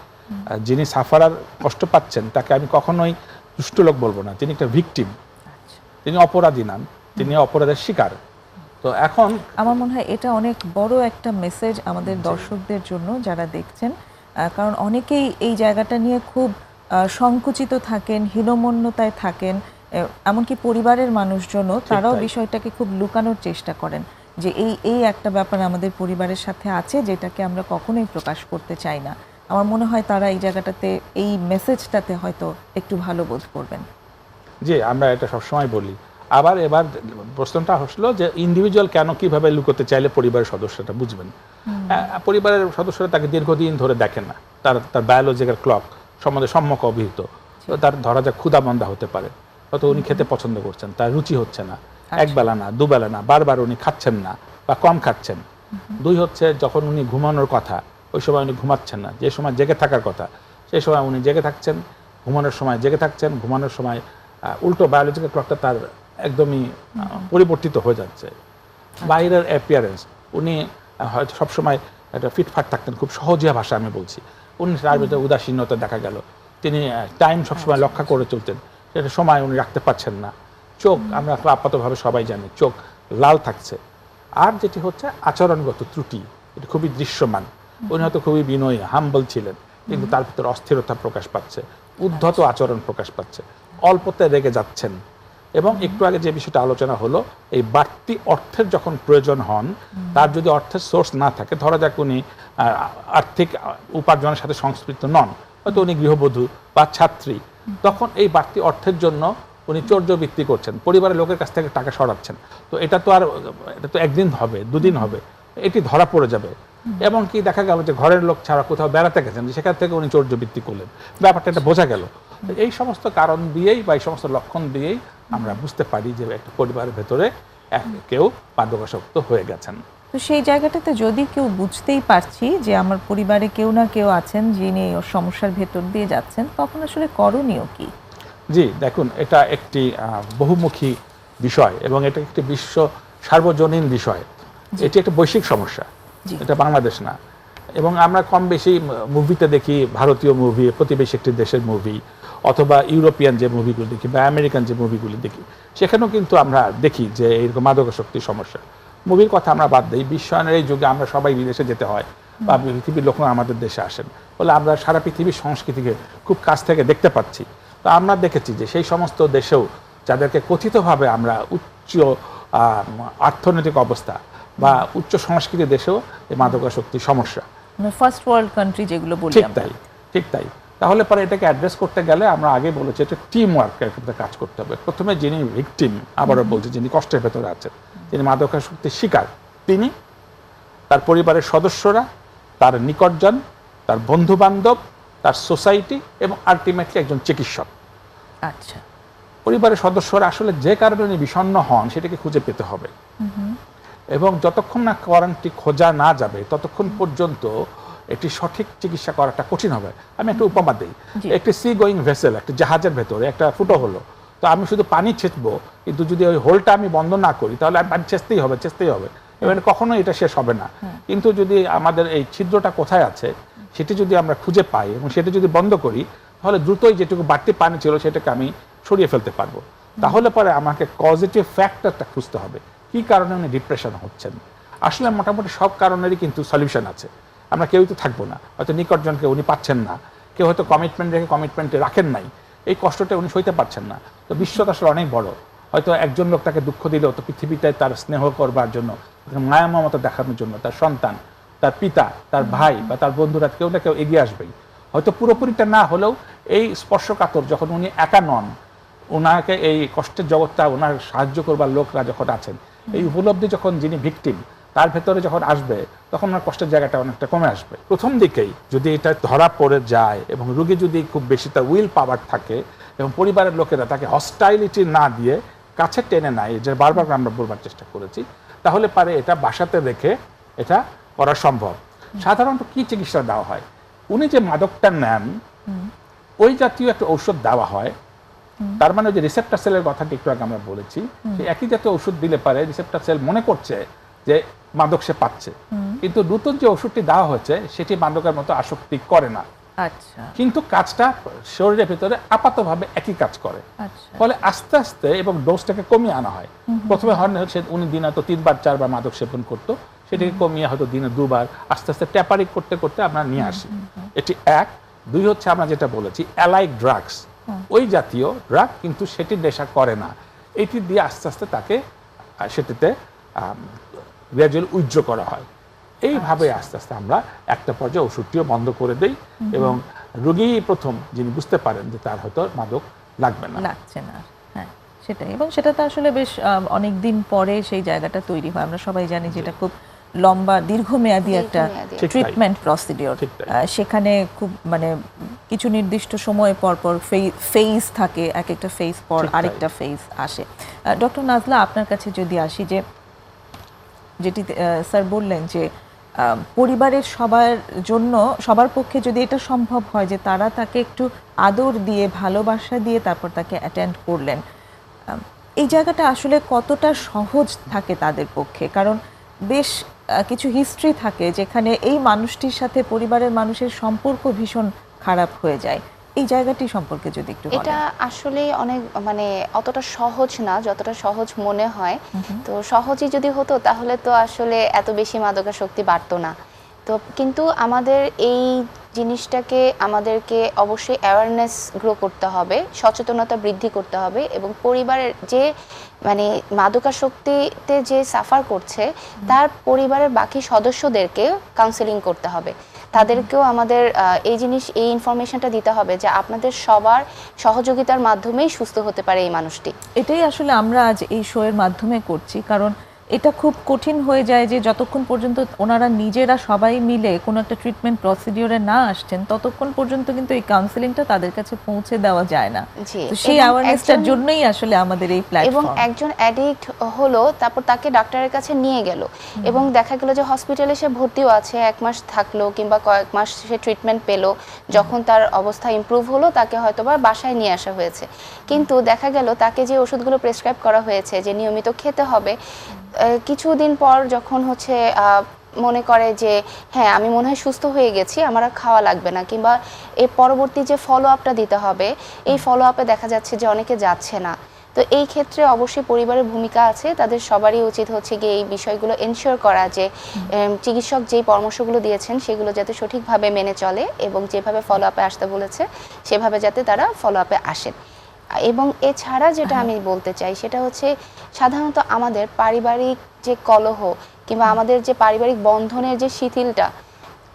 যিনি সাফারার কষ্ট পাচ্ছেন তাকে আমি কখনোই দুষ্ট লোক বলবো না, তিনি একটা ভিকটিম, তিনি অপরাধী নন, তিনি অপরাধের শিকার। তো এখন আমার মনে হয় এটা অনেক বড় একটা মেসেজ আমাদের দর্শকদের জন্য যারা দেখছেন, কারণ অনেকেই এই জায়গাটা নিয়ে খুব সংকুচিত থাকেন, হীনমন্যতায় থাকেন, এমনকি পরিবারের মানুষজনও তারাও বিষয়টাকে খুব লুকানোর চেষ্টা করেন যে এই একটা ব্যাপার আমাদের পরিবারের সাথে আছে যেটাকে আমরা কখনোই প্রকাশ করতে চাই না। আমার মনে হয় তারা এই জায়গাটাতে এই মেসেজটাতে হয়তো একটু ভালো বোধ করবেন। জি, আমরা এটা সবসময় বলি। আবার এবার প্রশ্নটা আসলো যে ইন্ডিভিজুয়াল কেন কিভাবে লুকোতে চাইলে পরিবারের সদস্যরা বুঝবেন। পরিবারের সদস্যরা তাকে দীর্ঘদিন ধরে দেখেন না, তার বায়োলজিক্যাল ক্লক সম্বন্ধে সম্যক অভিহিত। তার ধরা যাক ক্ষুধামন্দা হতে পারে, হয়তো উনি খেতে পছন্দ করছেন, তার রুচি হচ্ছে না, একবেলা না দুবেলা না, বারবার উনি খাচ্ছেন না বা কম খাচ্ছেন। দুই হচ্ছে যখন উনি ঘুমানোর কথা ওই সময় উনি ঘুমাচ্ছেন না, যে সময় জেগে থাকার কথা সেই সময় উনি জেগে থাকছেন, ঘুমানোর সময় জেগে থাকছেন, ঘুমানোর সময় উল্টো বায়োলজিক্যাল ক্লকটা তার একদমই পরিবর্তিত হয়ে যাচ্ছে। বাইরের অ্যাপিয়ারেন্স, উনি হয়তো সবসময় একটা ফিটফাট থাকতেন, খুব সহজিয়া ভাষা আমি বলছি, উনি তার ভিতরে উদাসীনতা দেখা গেল। তিনি টাইম সবসময় লক্ষ্য করে চলতেন, সেটা সময় উনি রাখতে পারছেন না। চোখ, আমরা আপাতভাবে সবাই জানি চোখ লাল থাকছে। আর যেটি হচ্ছে আচরণগত ত্রুটি, এটা খুবই দৃশ্যমান। উনি হয়তো খুবই বিনয়ী হাম্বল ছিলেন, কিন্তু তার ভিতরে অস্থিরতা প্রকাশ পাচ্ছে, উদ্ধত আচরণ প্রকাশ পাচ্ছে, অল্পতে রেগে যাচ্ছেন। এবং একটু আগে যে বিষয়টা আলোচনা হলো, এই বাড়তি অর্থের যখন প্রয়োজন হন, তার যদি অর্থের সোর্স না থাকে, ধরা যাক উনি আর্থিক উপার্জনের সাথে সংশ্লিষ্ট নন, হয়তো উনি গৃহবধূ বা ছাত্রী, তখন এই বাড়তি অর্থের জন্য উনি চর্যবৃত্তি করছেন, পরিবারের লোকের কাছ থেকে টাকা সরাচ্ছেন। তো এটা তো একদিন হবে, দুদিন হবে, এটি ধরা পড়ে যাবে। এবং কি দেখা গেল যে ঘরের লোক ছাড়া কোথাও বেড়াতে গেছেন, সেখান থেকে উনি চর্যবৃত্তি করলেন, ব্যাপারটা এটা বোঝা গেল। এই সমস্ত কারণ দিয়েই বা এই সমস্ত লক্ষণ দিয়েই আমরা বুঝতে পারি যে একটা পরিবারের ভেতরে কেউ মাদকাসক্ত হয়ে গেছেন। তো সেই জায়গাটাতে যদি কেউ বুঝতেই পারছি যে আমার পরিবারে কেউ না কেউ আছেন যিনি ওর সমস্যার ভেতর দিয়ে যাচ্ছেন, তখন আসলে করণীয় কি? জি, দেখুন, এটা একটি বহুমুখী বিষয় এবং এটা একটি বিশ্ব সার্বজনীন বিষয়। এটি একটা বৈশ্বিক সমস্যা, এটা বাংলাদেশ না। এবং আমরা কম বেশি মুভিতে দেখি, ভারতীয় মুভি, প্রতিবেশী একটি দেশের মুভি, অথবা ইউরোপিয়ান যে মুভিগুলো দেখি বা আমেরিকান যে মুভিগুলি দেখি, সেখানেও কিন্তু আমরা দেখি যে এইরকম মাদকাসক্তির সমস্যা। মুভির কথা আমরা বাদ দিই, বিশ্বায়নের এই যুগে আমরা সবাই বিদেশে যেতে হয় বা পৃথিবীর লোক আমাদের দেশে আসেন বলে আমরা সারা পৃথিবীর সংস্কৃতিকে খুব কাছ থেকে দেখতে পাচ্ছি। তো আমরা দেখেছি যে সেই সমস্ত দেশেও যাদেরকে কথিতভাবে আমরা উচ্চ অর্থনৈতিক অবস্থা বা উচ্চ সংস্কৃতির দেশেও এই মাদকাসক্তির সমস্যা, ফার্স্ট ওয়ার্ল্ড কান্ট্রি যেগুলো বলি, ঠিক তাই। তাহলে পরে এটাকে অ্যাড্রেস করতে গেলে আমরা আগে বলেছি এটা টিম ওয়ার্কের ক্ষেত্রে কাজ করতে হবে। প্রথমে যিনি ভিকটিম, আবারও বলছি, যিনি কষ্টের ভেতরে আছেন, যিনি মাদকাসক্তির শিকার, তিনি, তার পরিবারের সদস্যরা, তার নিকটজন, তার বন্ধু বান্ধব, তার সোসাইটি এবং আলটিমেটলি একজন চিকিৎসক। আচ্ছা, পরিবারের সদস্যরা আসলে যে কারণে বিষণ্ণ হন সেটাকে খুঁজে পেতে হবে। এবং যতক্ষণ না কারণটি খোঁজা না যাবে ততক্ষণ পর্যন্ত এটি সঠিক চিকিৎসা করাটা কঠিন হবে। আমি একটা উপমা দিই, একটি সি গোয়িং ভেসেল, একটা জাহাজের ভেতরে একটা ফুটো হলো, তো আমি শুধু পানি ছেঁচবো, কিন্তু যদি ওই হোলটা আমি বন্ধ না করি তাহলে আমি পানি ছেঁচতেই হবে, এবার কখনোই এটা শেষ হবে না। কিন্তু যদি আমাদের এই ছিদ্রটা কোথায় আছে সেটি যদি আমরা খুঁজে পাই এবং সেটা যদি বন্ধ করি, তাহলে দ্রুতই যেটুকু বাড়তি পানি ছিল সেটাকে আমি সরিয়ে ফেলতে পারবো। তাহলে পরে আমাকে পজিটিভ ফ্যাক্টরটা খুঁজতে হবে, কি কারণে উনি ডিপ্রেশন হচ্ছেন। আসলে মোটামুটি সব কারণেরই কিন্তু সলিউশন আছে। আমরা কেউই তো থাকবো না, হয়তো নিকটজনকে উনি পাচ্ছেন না, কেউ হয়তো কমিটমেন্ট রেখে কমিটমেন্টে রাখেন নাই, এই কষ্টটা উনি সইতে পারছেন না। তো বিশ্বটা আসলে অনেক বড়, হয়তো একজন লোক তাকে দুঃখ দিলেও তো পৃথিবীতে তার স্নেহ করবার জন্য, মায়া মমতা দেখানোর জন্য তার সন্তান তার পিতা, তার ভাই বা তার বন্ধুরা কেউ না কেউ এগিয়ে আসবেই। হয়তো পুরোপুরিটা না হলেও এই স্পর্শকাতর যখন উনি একা নন, ওনাকে এই কষ্টের জগৎটা ওনার সাহায্য করবার লোকরা যখন আছেন, এই উপলব্ধি যখন যিনি ভিকটিম তার ভেতরে যখন আসবে, তখন ওনার কষ্টের জায়গাটা অনেকটা কমে আসবে। প্রথম দিকেই যদি এটা ধরা পড়ে যায় এবং রোগী যদি খুব বেশি তার উইল পাওয়ার থাকে এবং পরিবারের লোকেরা তাকে হস্টাইলিটি না দিয়ে কাছে টেনে নেয়, যে বারবার আমরা বলবার চেষ্টা করেছি, তাহলে পারে এটা বাসাতে রেখে এটা করা সম্ভব। সাধারণত কি চিকিৎসা দেওয়া হয়, উনি যে মাদকটা নেন ওই জাতীয় একটা ঔষধ দেওয়া হয়। তার মানে যে রিসেপ্টর সেলের কথাটি একটু আগে আমরা বলেছি, সেই একই জাতীয় ওষুধ দিলে পারে রিসেপ্টর সেল মনে করছে যে মাদক সে পাচ্ছে, কিন্তু নতুন যে ওষুধটি দেওয়া হয়েছে সেটি মাদকের মতো আসক্তি করে না। আচ্ছা কিন্তু কাজটা শরীরের ভিতরে আপাতভাবে একই কাজ করে। আচ্ছা ফলে আস্তে আস্তে এবং ডোজটাকে কমিয়ে আনা হয়। প্রথমে হচ্ছে উনি দিনে হয়তো 3 বার 4 বার মাদক সেবন করতো, সেটাকে কমিয়ে হয়তো দিনে 2 বার, আস্তে আস্তে ট্যাপারিং করতে করতে আমরা নিয়ে আসি। এটি 1। 2 হচ্ছে আমরা যেটা বলেছি অ্যালাইক ড্রাগস, ওই জাতীয় ড্রাগ কিন্তু সেটি নেশা করে না, এটি দিয়ে আস্তে আস্তে তাকে সেটিতে গ্র্যাজুয়ালি উইথড্র করা হয়। এইভাবে আস্তে আস্তে আমরা একটা পর্যায়ে ওষুধটিও বন্ধ করে দেই এবং রোগী প্রথম যিনি বুঝতে পারেন যে তার হয়তো মাদক লাগবে না, লাগছে না। হ্যাঁ সেটাই, এবং সেটা তো আসলে বেশ অনেক দিন পরে সেই জায়গাটা তৈরি হয়। আমরা সবাই জানি যে এটা খুব লম্বা দীর্ঘমেয়াদী একটা ঠিক তাই। Treatment procedure. ঠিক তাই। সেখানে খুব মানে কিছু নির্দিষ্ট সময় পর পর ফেজ থাকে, এক একটা ফেজ পর ঠিক তাই। আরেকটা ফেজ আসে। ডক্টর নাজলা, আপনার কাছে যদি আসি, যে যেটি স্যার বললেন যে পরিবারের সবার জন্য, সবার পক্ষে যদি এটা সম্ভব হয় যে তারা তাকে একটু আদর দিয়ে ভালোবাসা দিয়ে তারপর তাকে অ্যাটেন্ড করলেন, এই জায়গাটা আসলে কতটা সহজ থাকে তাদের পক্ষে? কারণ বেশ কিছু হিস্ট্রি থাকে যেখানে এই মানুষটির সাথে পরিবারের মানুষের সম্পর্ক ভীষণ খারাপ হয়ে যায়। এই জায়গাটি সম্পর্কে যদি একটু বলেন। এটা আসলে অনেক মানে অতটা সহজ না যতটা সহজ মনে হয়। তো সহজই যদি হতো তাহলে তো আসলে এত বেশি মাদকাসক্তি বাড়তো না। তো কিন্তু আমাদের এই জিনিসটাকে আমাদেরকে অবশ্যই অ্যাওয়ারনেস গ্রো করতে হবে, সচেতনতা বৃদ্ধি করতে হবে, এবং পরিবারের যে মানে মাদকাসক্তিতে যে সাফার করছে তার পরিবারের বাকি সদস্যদেরকে কাউন্সেলিং করতে হবে। তাদেরকেও আমাদের এই ইনফরমেশনটা দিতে হবে যে আপনাদের সবার সহযোগিতার মাধ্যমেই সুস্থ হতে পারে এই মানুষটি। এটাই আসলে আমরা আজ এই শো এর মাধ্যমে করছি, কারণ এটা খুব কঠিন হয়ে যায় যে যতক্ষণ পর্যন্ত ওনারা নিজেরা সবাই মিলে কোনো একটা ট্রিটমেন্ট প্রসিডিওরে না আসছেন ততক্ষণ পর্যন্ত কিন্তু এই কাউন্সেলিংটা তাদের কাছে পৌঁছে দেওয়া যায় না। তো সেই অ্যাওয়ারনেসটার জন্যই আসলে আমাদের এই প্ল্যাটফর্ম। এবং একজন অ্যাডিক্ট হলো, তারপর তাকে ডাক্তারের কাছে নিয়ে গেল এবং দেখা গেল যে হসপিটালে সে ভর্তিও আছে, 1 মাস থাকলো কিংবা কয়েক মাস সে ট্রিটমেন্ট পেলো, যখন তার অবস্থা ইমপ্রুভ হলো তাকে হয়তোবা বাসায় নিয়ে আসা হয়েছে, কিন্তু দেখা গেল তাকে যে ওষুধগুলো প্রেসক্রাইব করা হয়েছে যে নিয়মিত খেতে হবে, কিছুদিন পর যখন হচ্ছে মনে করে যে হ্যাঁ আমি মনে হয় সুস্থ হয়ে গেছি, আমার আর খাওয়া লাগবে না, কিংবা এর পরবর্তী যে ফলো আপটা দিতে হবে এই ফলো আপে দেখা যাচ্ছে যে অনেকে যাচ্ছে না। তো এই ক্ষেত্রে অবশ্যই পরিবারের ভূমিকা আছে, তাদের সবারই উচিত হচ্ছে গিয়ে এই বিষয়গুলো এনশিওর করা যে চিকিৎসক যেই পরামর্শগুলো দিয়েছেন সেগুলো যাতে সঠিকভাবে মেনে চলে এবং যেভাবে ফলো আপে আসতে বলেছে সেভাবে যাতে তারা ফলো আপে আসেন। এবং এছাড়া যেটা আমি বলতে চাই সেটা হচ্ছে সাধারণত আমাদের পারিবারিক যে কলহ কিংবা আমাদের যে পারিবারিক বন্ধনের যে শিথিলটা,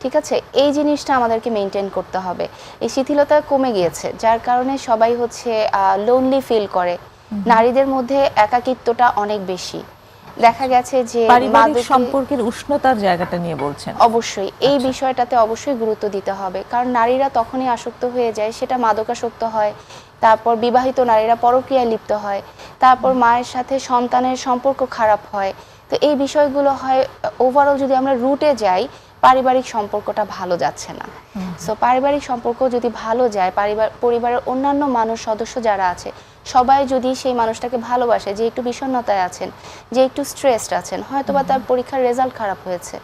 ঠিক আছে, এই জিনিসটা আমাদেরকে মেনটেন করতে হবে। এই শিথিলতা কমে গিয়েছে যার কারণে সবাই হচ্ছে লোনলি ফিল করে, নারীদের মধ্যে একাকিত্বটা অনেক বেশি দেখা গেছে যে পারিবারিক সম্পর্কের উষ্ণতার জায়গাটা নিয়ে বলছেন। অবশ্যই এই বিষয়টাতে অবশ্যই গুরুত্ব দিতে হবে, কারণ নারীরা তখনই আসক্ত হয়ে যায়, সেটা মাদকাসক্ত হয়, তারপর বিবাহিত নারীরা পরকীয়ায় লিপ্ত হয়, তারপর মায়ের সাথে সন্তানের সম্পর্ক খারাপ হয়। তো এই বিষয়গুলো হয় ওভারঅল যদি আমরা রুটে যাই পারিবারিক সম্পর্কটা ভালো যাচ্ছে না। সো পারিবারিক সম্পর্ক যদি ভালো যায়, পরিবারের অন্যান্য মানুষ সদস্য যারা আছে সবাই যদি সেই মানুষটাকে ভালোবাসে, যে একটু বিষণ্ণতায় আছেন, যে একটু স্ট্রেসড আছেন, হয়তোবা তার পরীক্ষার রেজাল্ট খারাপ হয়েছে,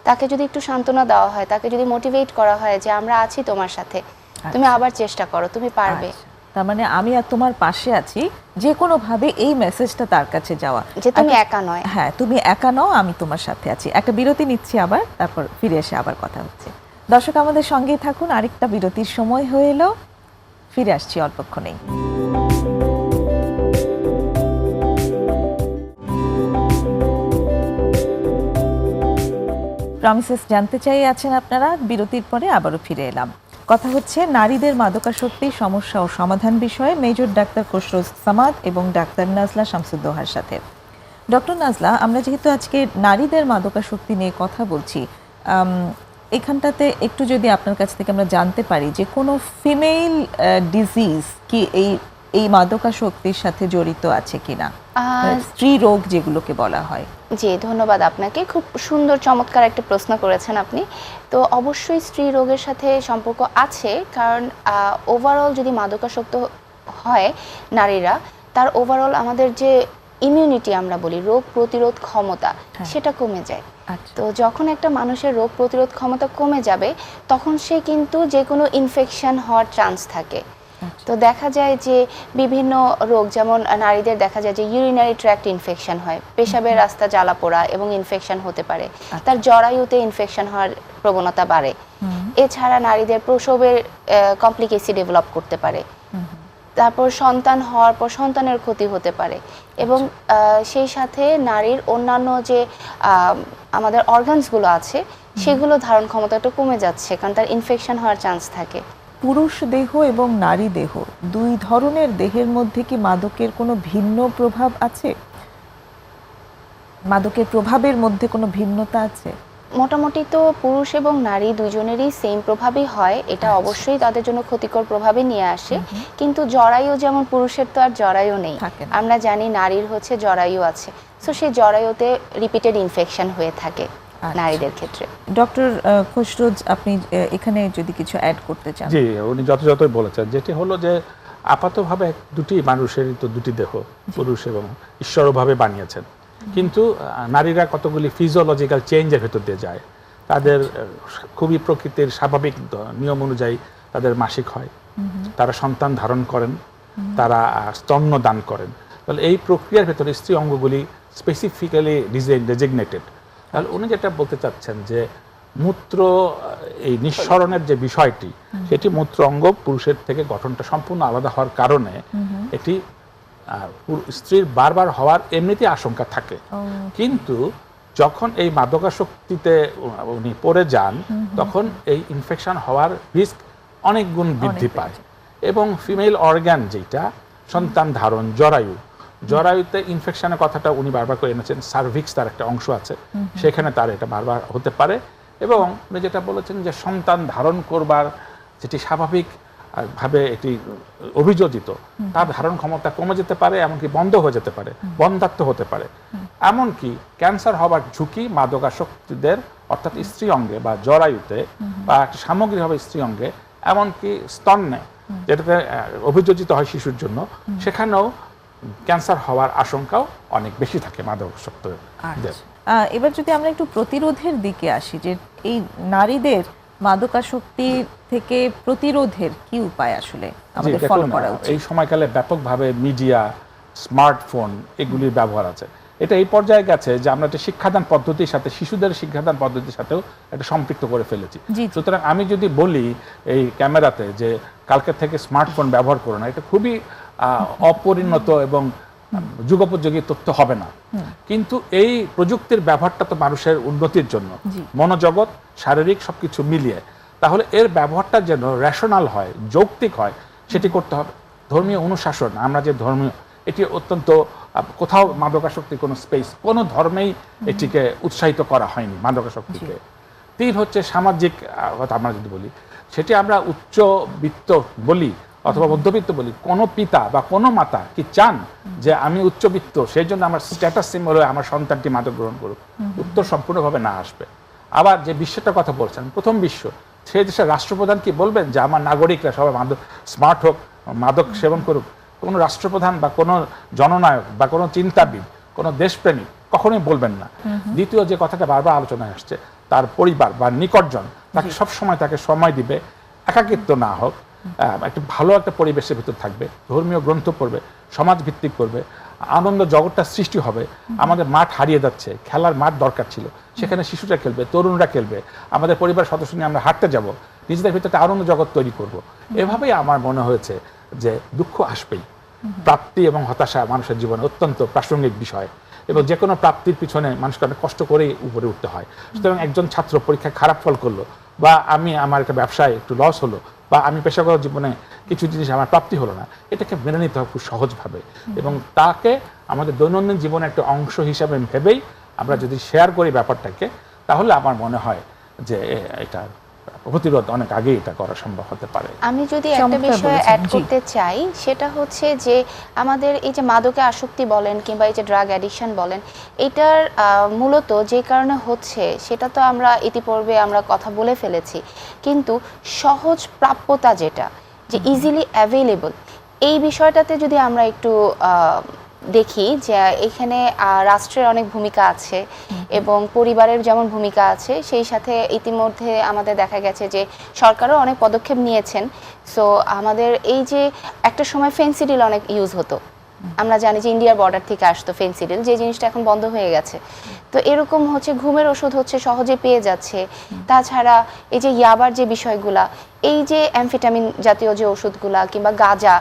তাকে যদি একটু সান্ত্বনা দেওয়া হয়, তাকে যদি মোটিভেট করা হয় যে আমরা আছি তোমার সাথে, তুমি আবার চেষ্টা করো, তুমি পারবে। তার মানে আমি আর তোমার পাশে আছি, যে কোনো ভাবে এই মেসেজটা তার কাছে যাওয়া যে তুমি একা নয়। হ্যাঁ, তুমি একা নও, আমি তোমার সাথে আছি। একটা বিরতি নিচ্ছি, আবার তারপর ফিরে এসে আবার কথা হচ্ছে। দর্শক আমাদের সঙ্গেই থাকুন, আরেকটা বিরতির সময় হয়ে এলো, ফিরে আসছি অল্পক্ষণেই। প্রমিসেস জানতে চাই আছেন আপনারা, বিরতির পরে আবারও ফিরে এলাম। কথা হচ্ছে নারীদের মাদকাসক্তি সমস্যা ও সমাধান বিষয়ে মেজর ডাক্তার খসরু সামাদ এবং ডাক্তার নাজলা শামসুদ্দোহার সাথে। ডক্টর নাজলা, আমরা যেহেতু আজকে নারীদের মাদকাসক্তি নিয়ে কথা বলছি, এখানটাতে একটু যদি আপনার কাছ থেকে আমরা জানতে পারি যে কোনো ফিমেল ডিজিজ কি এই মাদকাসক্তির সাথে জড়িত আছে কিনা, স্ত্রী রোগ যেগুলোকে বলা হয়। জি, ধন্যবাদ আপনাকে, খুব সুন্দর চমৎকার একটা প্রশ্ন করেছেন আপনি। তো অবশ্যই স্ত্রী রোগের সাথে সম্পর্ক আছে, কারণ ওভারঅল যদি মাদকাসক্ত হয় নারীরা, তার ওভারঅল আমাদের যে ইমিউনিটি আমরা বলি, রোগ প্রতিরোধ ক্ষমতা, সেটা কমে যায়। তো যখন একটা মানুষের রোগ প্রতিরোধ ক্ষমতা কমে যাবে, তখন সে কিন্তু যে কোনো ইনফেকশন হওয়ার চান্স থাকে। তো দেখা যায় যে বিভিন্ন রোগ, যেমন নারীদের দেখা যায় যে ইউরিনারি ট্র্যাক্ট ইনফেকশন হয়, পেশাবের রাস্তা জ্বালা পোড়া এবং ইনফেকশন হতে পারে, তার জরায়ুতে ইনফেকশন হওয়ার প্রবণতা বাড়ে। এছাড়া নারীদের প্রসবের কমপ্লিকেসি ডেভেলপ করতে পারে, তারপর সন্তান হওয়ার পর সন্তানের ক্ষতি হতে পারে, এবং সেই সাথে নারীর অন্যান্য যে আমাদের অর্গানসগুলো আছে সেগুলো ধারণ ক্ষমতাটা কমে যাচ্ছে, কারণ তার ইনফেকশন হওয়ার চান্স থাকে। পুরুষ দেহ এবং নারী দেহ দুই ধরনের দেহের মধ্যে কি মাদকের কোনো ভিন্ন প্রভাব আছে? মাদকের প্রভাবের মধ্যে কোনো ভিন্নতা আছে? মোটামুটি তো পুরুষ এবং নারী দুজনেরই সেম প্রভাবই হয়, এটা অবশ্যই তাদের জন্য ক্ষতিকর প্রভাবে নিয়ে আসে। কিন্তু জরায়ু যেমন পুরুষের তো আর জরায়ু নেই, আমরা জানি নারীর হচ্ছে জরায়ু আছে, সো সেই জরায়ুতে রিপিটেড ইনফেকশন হয়ে থাকে নারীদের ক্ষেত্রে। ডক্টর খসরু, আপনি এখানে যদি কিছু অ্যাড করতে চান। জি, উনি যথাযথই বলেছেন। যেটি হলো যে আপাতভাবে দুটি মানুষেরই তো দুটি দেহ, পুরুষ এবং ঈশ্বরভাবে বানিয়েছেন, কিন্তু নারীরা কতগুলি ফিজিওলজিক্যাল চেঞ্জের ভেতর দিয়ে যায়। তাদের খুবই প্রকৃতির স্বাভাবিক নিয়ম অনুযায়ী তাদের মাসিক হয়, তারা সন্তান ধারণ করেন, তারা স্তন্য দান করেন। তাহলে এই প্রক্রিয়ার ভেতরে স্ত্রী অঙ্গগুলি স্পেসিফিক্যালি ডেজিগনেটেড। তাহলে উনি যেটা বলতে চাচ্ছেন যে মূত্র, এই নিঃসরণের যে বিষয়টি, সেটি মূত্র অঙ্গ পুরুষের থেকে গঠনটা সম্পূর্ণ আলাদা হওয়ার কারণে এটি স্ত্রীর বারবার হওয়ার এমনিতে আশঙ্কা থাকে। কিন্তু যখন এই মাদকাসক্তিতে উনি পড়ে যান, তখন এই ইনফেকশন হওয়ার রিস্ক অনেক গুণ বৃদ্ধি পায়। এবং ফিমেল অর্গান যেটা সন্তান ধারণ, জরায়ুতে ইনফেকশনের কথাটা উনি বারবার করে এনেছেন। সার্ভিক্স তার একটা অংশ আছে, সেখানে তার এটা বারবার হতে পারে। এবং উনি যেটা বলেছেন যে সন্তান ধারণ করবার যেটি স্বাভাবিক ভাবে এটি অভিযোজিত, তার ধারণ ক্ষমতা কমে যেতে পারে, এমনকি বন্ধ হয়ে যেতে পারে, বন্ধাত্ম হতে পারে। এমনকি ক্যান্সার হবার ঝুঁকি মাদকাসক্তদের, অর্থাৎ স্ত্রী অঙ্গে বা জরায়ুতে বা সামগ্রিকভাবে স্ত্রী অঙ্গে, এমনকি স্তন্যে, যেটাতে অভিযোজিত হয় শিশুর জন্য, সেখানেও ক্যান্সার হওয়ার আশঙ্কাও অনেক বেশি থাকে মাদকাসক্তদের। এবার যদি আমরা একটু প্রতিরোধের দিকে আসি, যে এই নারীদের মাদকাসক্তি থেকে প্রতিরোধের কি উপায় আসলে আমাদের ফলো করা উচিত? এই সময়কালে ব্যাপকভাবে মিডিয়া, স্মার্টফোন এগুলির ব্যবহার আছে। এটা এই পর্যায়ে গেছে যে আমরা একটা শিক্ষাদান পদ্ধতির সাথে, শিশুদের শিক্ষাদান পদ্ধতির সাথেও এটা সম্পৃক্ত করে ফেলেছি। সুতরাং আমি যদি বলি এই ক্যামেরাতে যে কালকে থেকে স্মার্টফোন ব্যবহার করো না, এটা খুবই অপরিণত এবং যুগোপযোগী তথ্য হবে না। কিন্তু এই প্রযুক্তির ব্যবহারটা তো মানুষের উন্নতির জন্য, মনোজগৎ, শারীরিক সবকিছু মিলিয়ে। তাহলে এর ব্যবহারটা যেন রেশনাল হয়, যৌক্তিক হয়, সেটি করতে হবে। ধর্মীয় অনুশাসন, আমরা যে ধর্মীয়, এটি অত্যন্ত, কোথাও মাদকাসক্তির কোনো স্পেস, কোনো ধর্মেই এটিকে উৎসাহিত করা হয়নি মাদকাসক্তিকে। 3 হচ্ছে সামাজিক, আমরা যদি বলি সেটি আমরা উচ্চবিত্ত বলি অথবা মধ্যবিত্ত বলি, কোনো পিতা বা কোনো মাতা কি চান যে আমি উচ্চবিত্ত, সেই জন্য আমার স্ট্যাটাস সিম্বল হয়ে আমার সন্তানটি মাদক গ্রহণ করুক? উত্তর সম্পূর্ণভাবে না আসবে। আবার যে বিশ্বের কথা বলছেন, প্রথম বিশ্ব, সেই দেশের রাষ্ট্রপ্রধান কি বলবেন যে আমার নাগরিকরা সবাই মাদক স্মার্ট হোক, মাদক সেবন করুক? কোনো রাষ্ট্রপ্রধান বা কোনো জননায়ক বা কোনো চিন্তাবিদ, কোনো দেশপ্রেমিক কখনোই বলবেন না। দ্বিতীয় যে কথাটা বারবার আলোচনায় আসছে, তার পরিবার বা নিকটজন তাকে সবসময় তাকে সময় দিবে, একাকিত্ব না হোক, একটা ভালো একটা পরিবেশের ভিতর থাকবে, ধর্মীয় গ্রন্থ পড়বে, সমাজ ভিত্তিক করবে, আনন্দ জগৎটা সৃষ্টি হবে। আমাদের মাঠ হারিয়ে যাচ্ছে, খেলার মাঠ দরকার ছিল, সেখানে শিশুরা খেলবে, তরুণরা খেলবে, আমাদের পরিবার সদস্য নিয়ে আমরা হাঁটতে যাব, নিজেদের ভিতরে আনন্দ জগৎ তৈরি করব। এভাবেই আমার মনে হয়েছে যে দুঃখ আসবেই, প্রাপ্তি এবং হতাশা মানুষের জীবনে অত্যন্ত প্রাসঙ্গিক বিষয়। এবং যে কোনো প্রাপ্তির পিছনে মানুষকে অনেক কষ্ট করেই উপরে উঠতে হয়। সুতরাং একজন ছাত্র পরীক্ষায় খারাপ ফল করলো, বা আমার একটা ব্যবসায় একটু লস হলো, বা আমি পেশাগত জীবনে কিছু জিনিস আমার প্রাপ্তি হলো না, এটাকে মেনে নিতে হবে খুব সহজভাবে, এবং তাকে আমাদের দৈনন্দিন জীবনের একটা অংশ হিসাবে ভেবেই আমরা যদি শেয়ার করি ব্যাপারটাকে, তাহলে আমার মনে হয় যে এটা প্রতিরোধ অনেক আগেই এটা করা সম্ভব হতে পারে। আমি যদি একটা বিষয় অ্যাড করতে চাই, সেটা হচ্ছে যে আমাদের এই যে মাদকে আসক্তি বলেন কিংবা এই যে ড্রাগ অ্যাডিকশন বলেন, এটার মূলত যে কারণে হচ্ছে সেটা তো আমরা ইতিপূর্বে আমরা কথা বলে ফেলেছি, কিন্তু সহজ প্রাপ্যতা যেটা, যে ইজিলি অ্যাভেলেবল, এই বিষয়টাতে যদি আমরা একটু দেখি যে এখানে রাষ্ট্রের অনেক ভূমিকা আছে এবং পরিবারের যেমন ভূমিকা আছে, সেই সাথে ইতিমধ্যে আমাদের দেখা গেছে যে সরকারও অনেক পদক্ষেপ নিয়েছেন। সো আমাদের এই যে একটা সময় ফেন্সিডিল অনেক ইউজ হতো, আমরা জানি যে ইন্ডিয়ার বর্ডার থেকে আসতো ফেন্সিডিল, যে জিনিসটা এখন বন্ধ হয়ে গেছে। তো এরকম হচ্ছে ঘুমের ওষুধ হচ্ছে সহজে পেয়ে যাচ্ছে। তাছাড়া এই যে ইয়াবার যে বিষয়গুলা, এই যে অ্যামফেটামিন জাতীয় যে ওষুধগুলা কিংবা গাঁজা,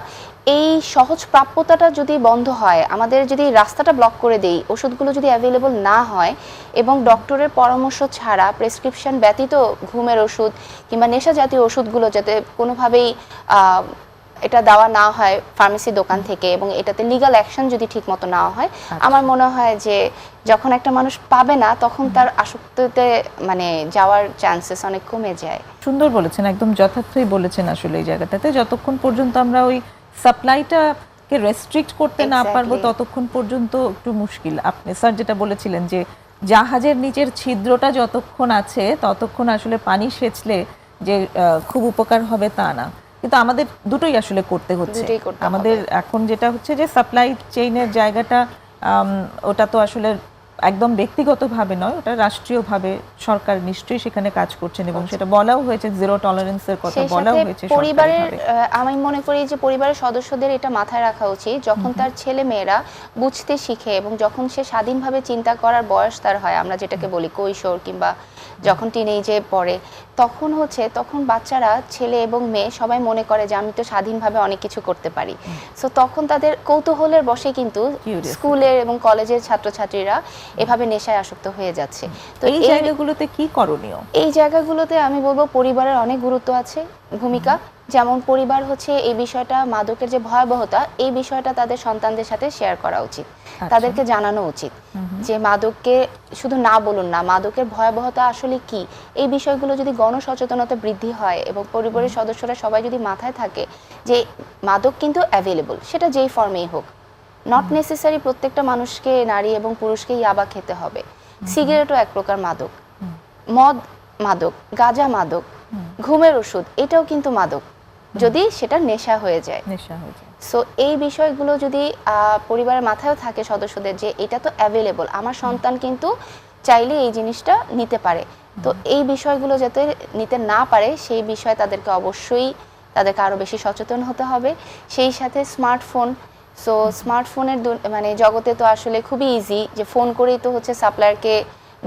এই সহজ প্রাপ্যতাটা যদি বন্ধ হয়, আমাদের যদি রাস্তাটা ব্লক করে দেই, ওষুধগুলো যদি অ্যাভেলেবল না হয় এবং ডক্টরের পরামর্শ ছাড়া প্রেসক্রিপশন ব্যতীত ঘুমের ওষুধ কিংবা নেশা জাতীয় ওষুধগুলো যাতে কোনোভাবেই এটা দেওয়া না হয় ফার্মেসি দোকান থেকে, এবং এটাতে লিগ্যাল অ্যাকশন যদি ঠিক মতো নেওয়া হয়, আমার মনে হয় যে যখন একটা মানুষ পাবে না তখন তার আসক্তিতে মানে যাওয়ার চান্সেস অনেক কমে যায়। সুন্দর বলেছেন, একদম যথার্থই বলেছেন। আসলে এই জায়গাটাতে যতক্ষণ পর্যন্ত আমরা ওই সাপ্লাইটাকে রেস্ট্রিক্ট করতে না পারবো ততক্ষণ পর্যন্ত একটু মুশকিল। আপনি স্যার যেটা বলেছিলেন যে জাহাজের নিচের ছিদ্রটা যতক্ষণ আছে ততক্ষণ আসলে পানি সেচলে যে খুব উপকার হবে তা না, কিন্তু আমাদের দুটোই আসলে করতে হচ্ছে। আমাদের এখন যেটা হচ্ছে যে সাপ্লাই চেইনের জায়গাটা, ওটা তো আসলে একদম ব্যক্তিগতভাবে নয়, ওটা রাষ্ট্রীয়ভাবে সরকার নিশ্চয়ই সেখানে কাজ করছেন, এবং সেটা বলাও হয়েছে, জিরো টলারেন্সের কথা বলাও হয়েছে। পরিবারের, আমি মনে করি যে পরিবারের সদস্যদের এটা মাথায় রাখা উচিত, যখন তার ছেলে মেয়েরা বুঝতে শিখে এবং যখন সে স্বাধীনভাবে চিন্তা করার বয়স তার হয়, আমরা যেটাকে বলি কৈশোর কিংবা যখন টিনেজে পড়ে, তখন বাচ্চারা, ছেলে এবং মেয়ে সবাই মনে করে যে আমি তো স্বাধীনভাবে অনেক কিছু করতে পারি। সো তখন তাদের কৌতূহলের বশে কিন্তু স্কুলের এবং কলেজের ছাত্রছাত্রীরা এভাবে নেশায় আসক্ত হয়ে যাচ্ছে। তো এই জায়গাগুলোতে কি করণীয়? এই জায়গাগুলোতে আমি বলবো পরিবারের অনেক গুরুত্ব আছে, ভূমিকা। যেমন পরিবার হচ্ছে এই বিষয়টা, মাদকের যে ভয়াবহতা, এই বিষয়টা তাদের সন্তানদের সাথে শেয়ার করা উচিত, তাদেরকে জানানো উচিত যে মাদককে শুধু না বলুন না, মাদকের ভয়াবহতা আসলে কি, এই বিষয়গুলো যদি গণসচেতনতা বৃদ্ধি হয় এবং পরিবারের সদস্যরা সবাই যদি মাথায় থাকে যে মাদক কিন্তু অ্যাভেলেবল, সেটা যেই ফর্মেই হোক, নট নেসেসারি প্রত্যেকটা মানুষকে, নারী এবং পুরুষকে ইয়াবা খেতে হবে। সিগারেটও এক প্রকার মাদক, মদ মাদক, গাঁজা মাদক, ঘুমের ওষুধ এটাও কিন্তু মাদক, যদি সেটা নেশা হয়ে যায়। সো এই বিষয়গুলো যদি পরিবারের মাথায়ও থাকে সদস্যদের যে এটা তো অ্যাভেলেবল, আমার সন্তান কিন্তু চাইলে এই জিনিসটা নিতে পারে, তো এই বিষয়গুলো যাতে নিতে না পারে সেই বিষয়ে তাদেরকে অবশ্যই তাদেরকে আরও বেশি সচেতন হতে হবে। সেই সাথে স্মার্টফোন, সো স্মার্টফোনের মানে জগতে তো আসলে খুবই ইজি যে ফোন করেই তো হচ্ছে সাপ্লায়ারকে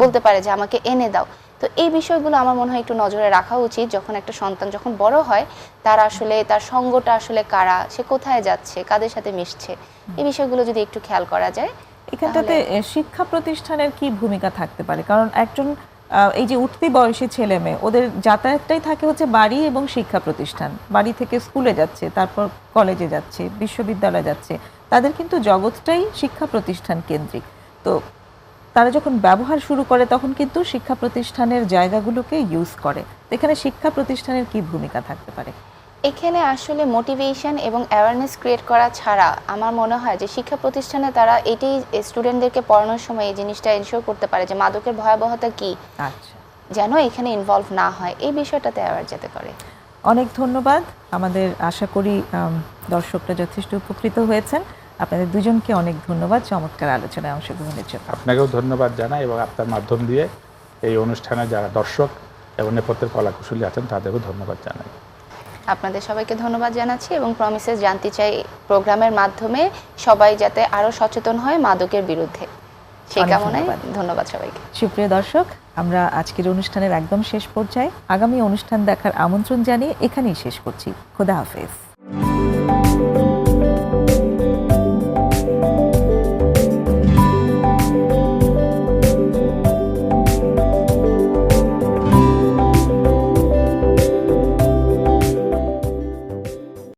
বলতে পারে যে আমাকে এনে দাও। তো এই বিষয়গুলো আমার মনে হয় একটু নজরে রাখা উচিত, যখন একটা সন্তান যখন বড় হয় তার আসলে তার সঙ্গটা আসলে কারা, সে কোথায় যাচ্ছে, কাদের সাথে মিশছে, এই বিষয়গুলো যদি একটু খেয়াল করা যায়। এখানটাতে শিক্ষা প্রতিষ্ঠানের কি ভূমিকা থাকতে পারে? কারণ একজন এই যে উঠতি বয়সী ছেলে মেয়ে, ওদের যাতায়াতটাই থাকে হচ্ছে বাড়ি এবং শিক্ষা প্রতিষ্ঠান, বাড়ি থেকে স্কুলে যাচ্ছে, তারপর কলেজে যাচ্ছে, বিশ্ববিদ্যালয়ে যাচ্ছে, তাদের কিন্তু জগৎটাই শিক্ষা প্রতিষ্ঠান কেন্দ্রিক। তো তারা যখন ব্যবহার শুরু করে তখন কিন্তু শিক্ষা প্রতিষ্ঠানের জায়গাগুলোকে ইউজ করে। এখানে শিক্ষা প্রতিষ্ঠানের কি ভূমিকা থাকতে পারে? এখানে আসলে মোটিভেশন এবং অ্যাওয়ারনেস ক্রিয়েট করা ছাড়া আমার মনে হয় যে শিক্ষা প্রতিষ্ঠানে তারা এটাই স্টুডেন্টদেরকে পড়ানোর সময় এই জিনিসটা এনশিওর করতে পারে যে মাদকের ভয়াবহতা কি, যেন এখানে ইনভলভ না হয়, এই বিষয়টাতে অ্যাওয়ার যেতে পারে। অনেক ধন্যবাদ। আমাদের আশা করি দর্শকরা যথেষ্ট উপকৃত হয়েছেন। আপনাদের দুজনকে অনেক ধন্যবাদ চমৎকার আলোচনায় অংশগ্রহণের জন্য। আপনাকেও ধন্যবাদ জানাই, এবং আপনার মাধ্যম দিয়ে এই অনুষ্ঠানে যারা দর্শক এবং নেপথ্যের কলাকুশলী আছেন তাদেরও ধন্যবাদ জানাই। আপনাদের সবাইকে ধন্যবাদ জানাচ্ছি, এবং প্রমিসেস জানতে চাই প্রোগ্রামের মাধ্যমে সবাই যাতে আরও সচেতন হয় মাদকের বিরুদ্ধে, সেই কামনায় ধন্যবাদ সবাইকে। সুপ্রিয় দর্শক, আমরা আজকের অনুষ্ঠানের একদম শেষ পর্যায়ে, আগামী অনুষ্ঠান দেখার আমন্ত্রণ জানিয়ে এখানেই শেষ করছি। খোদা হাফেজ।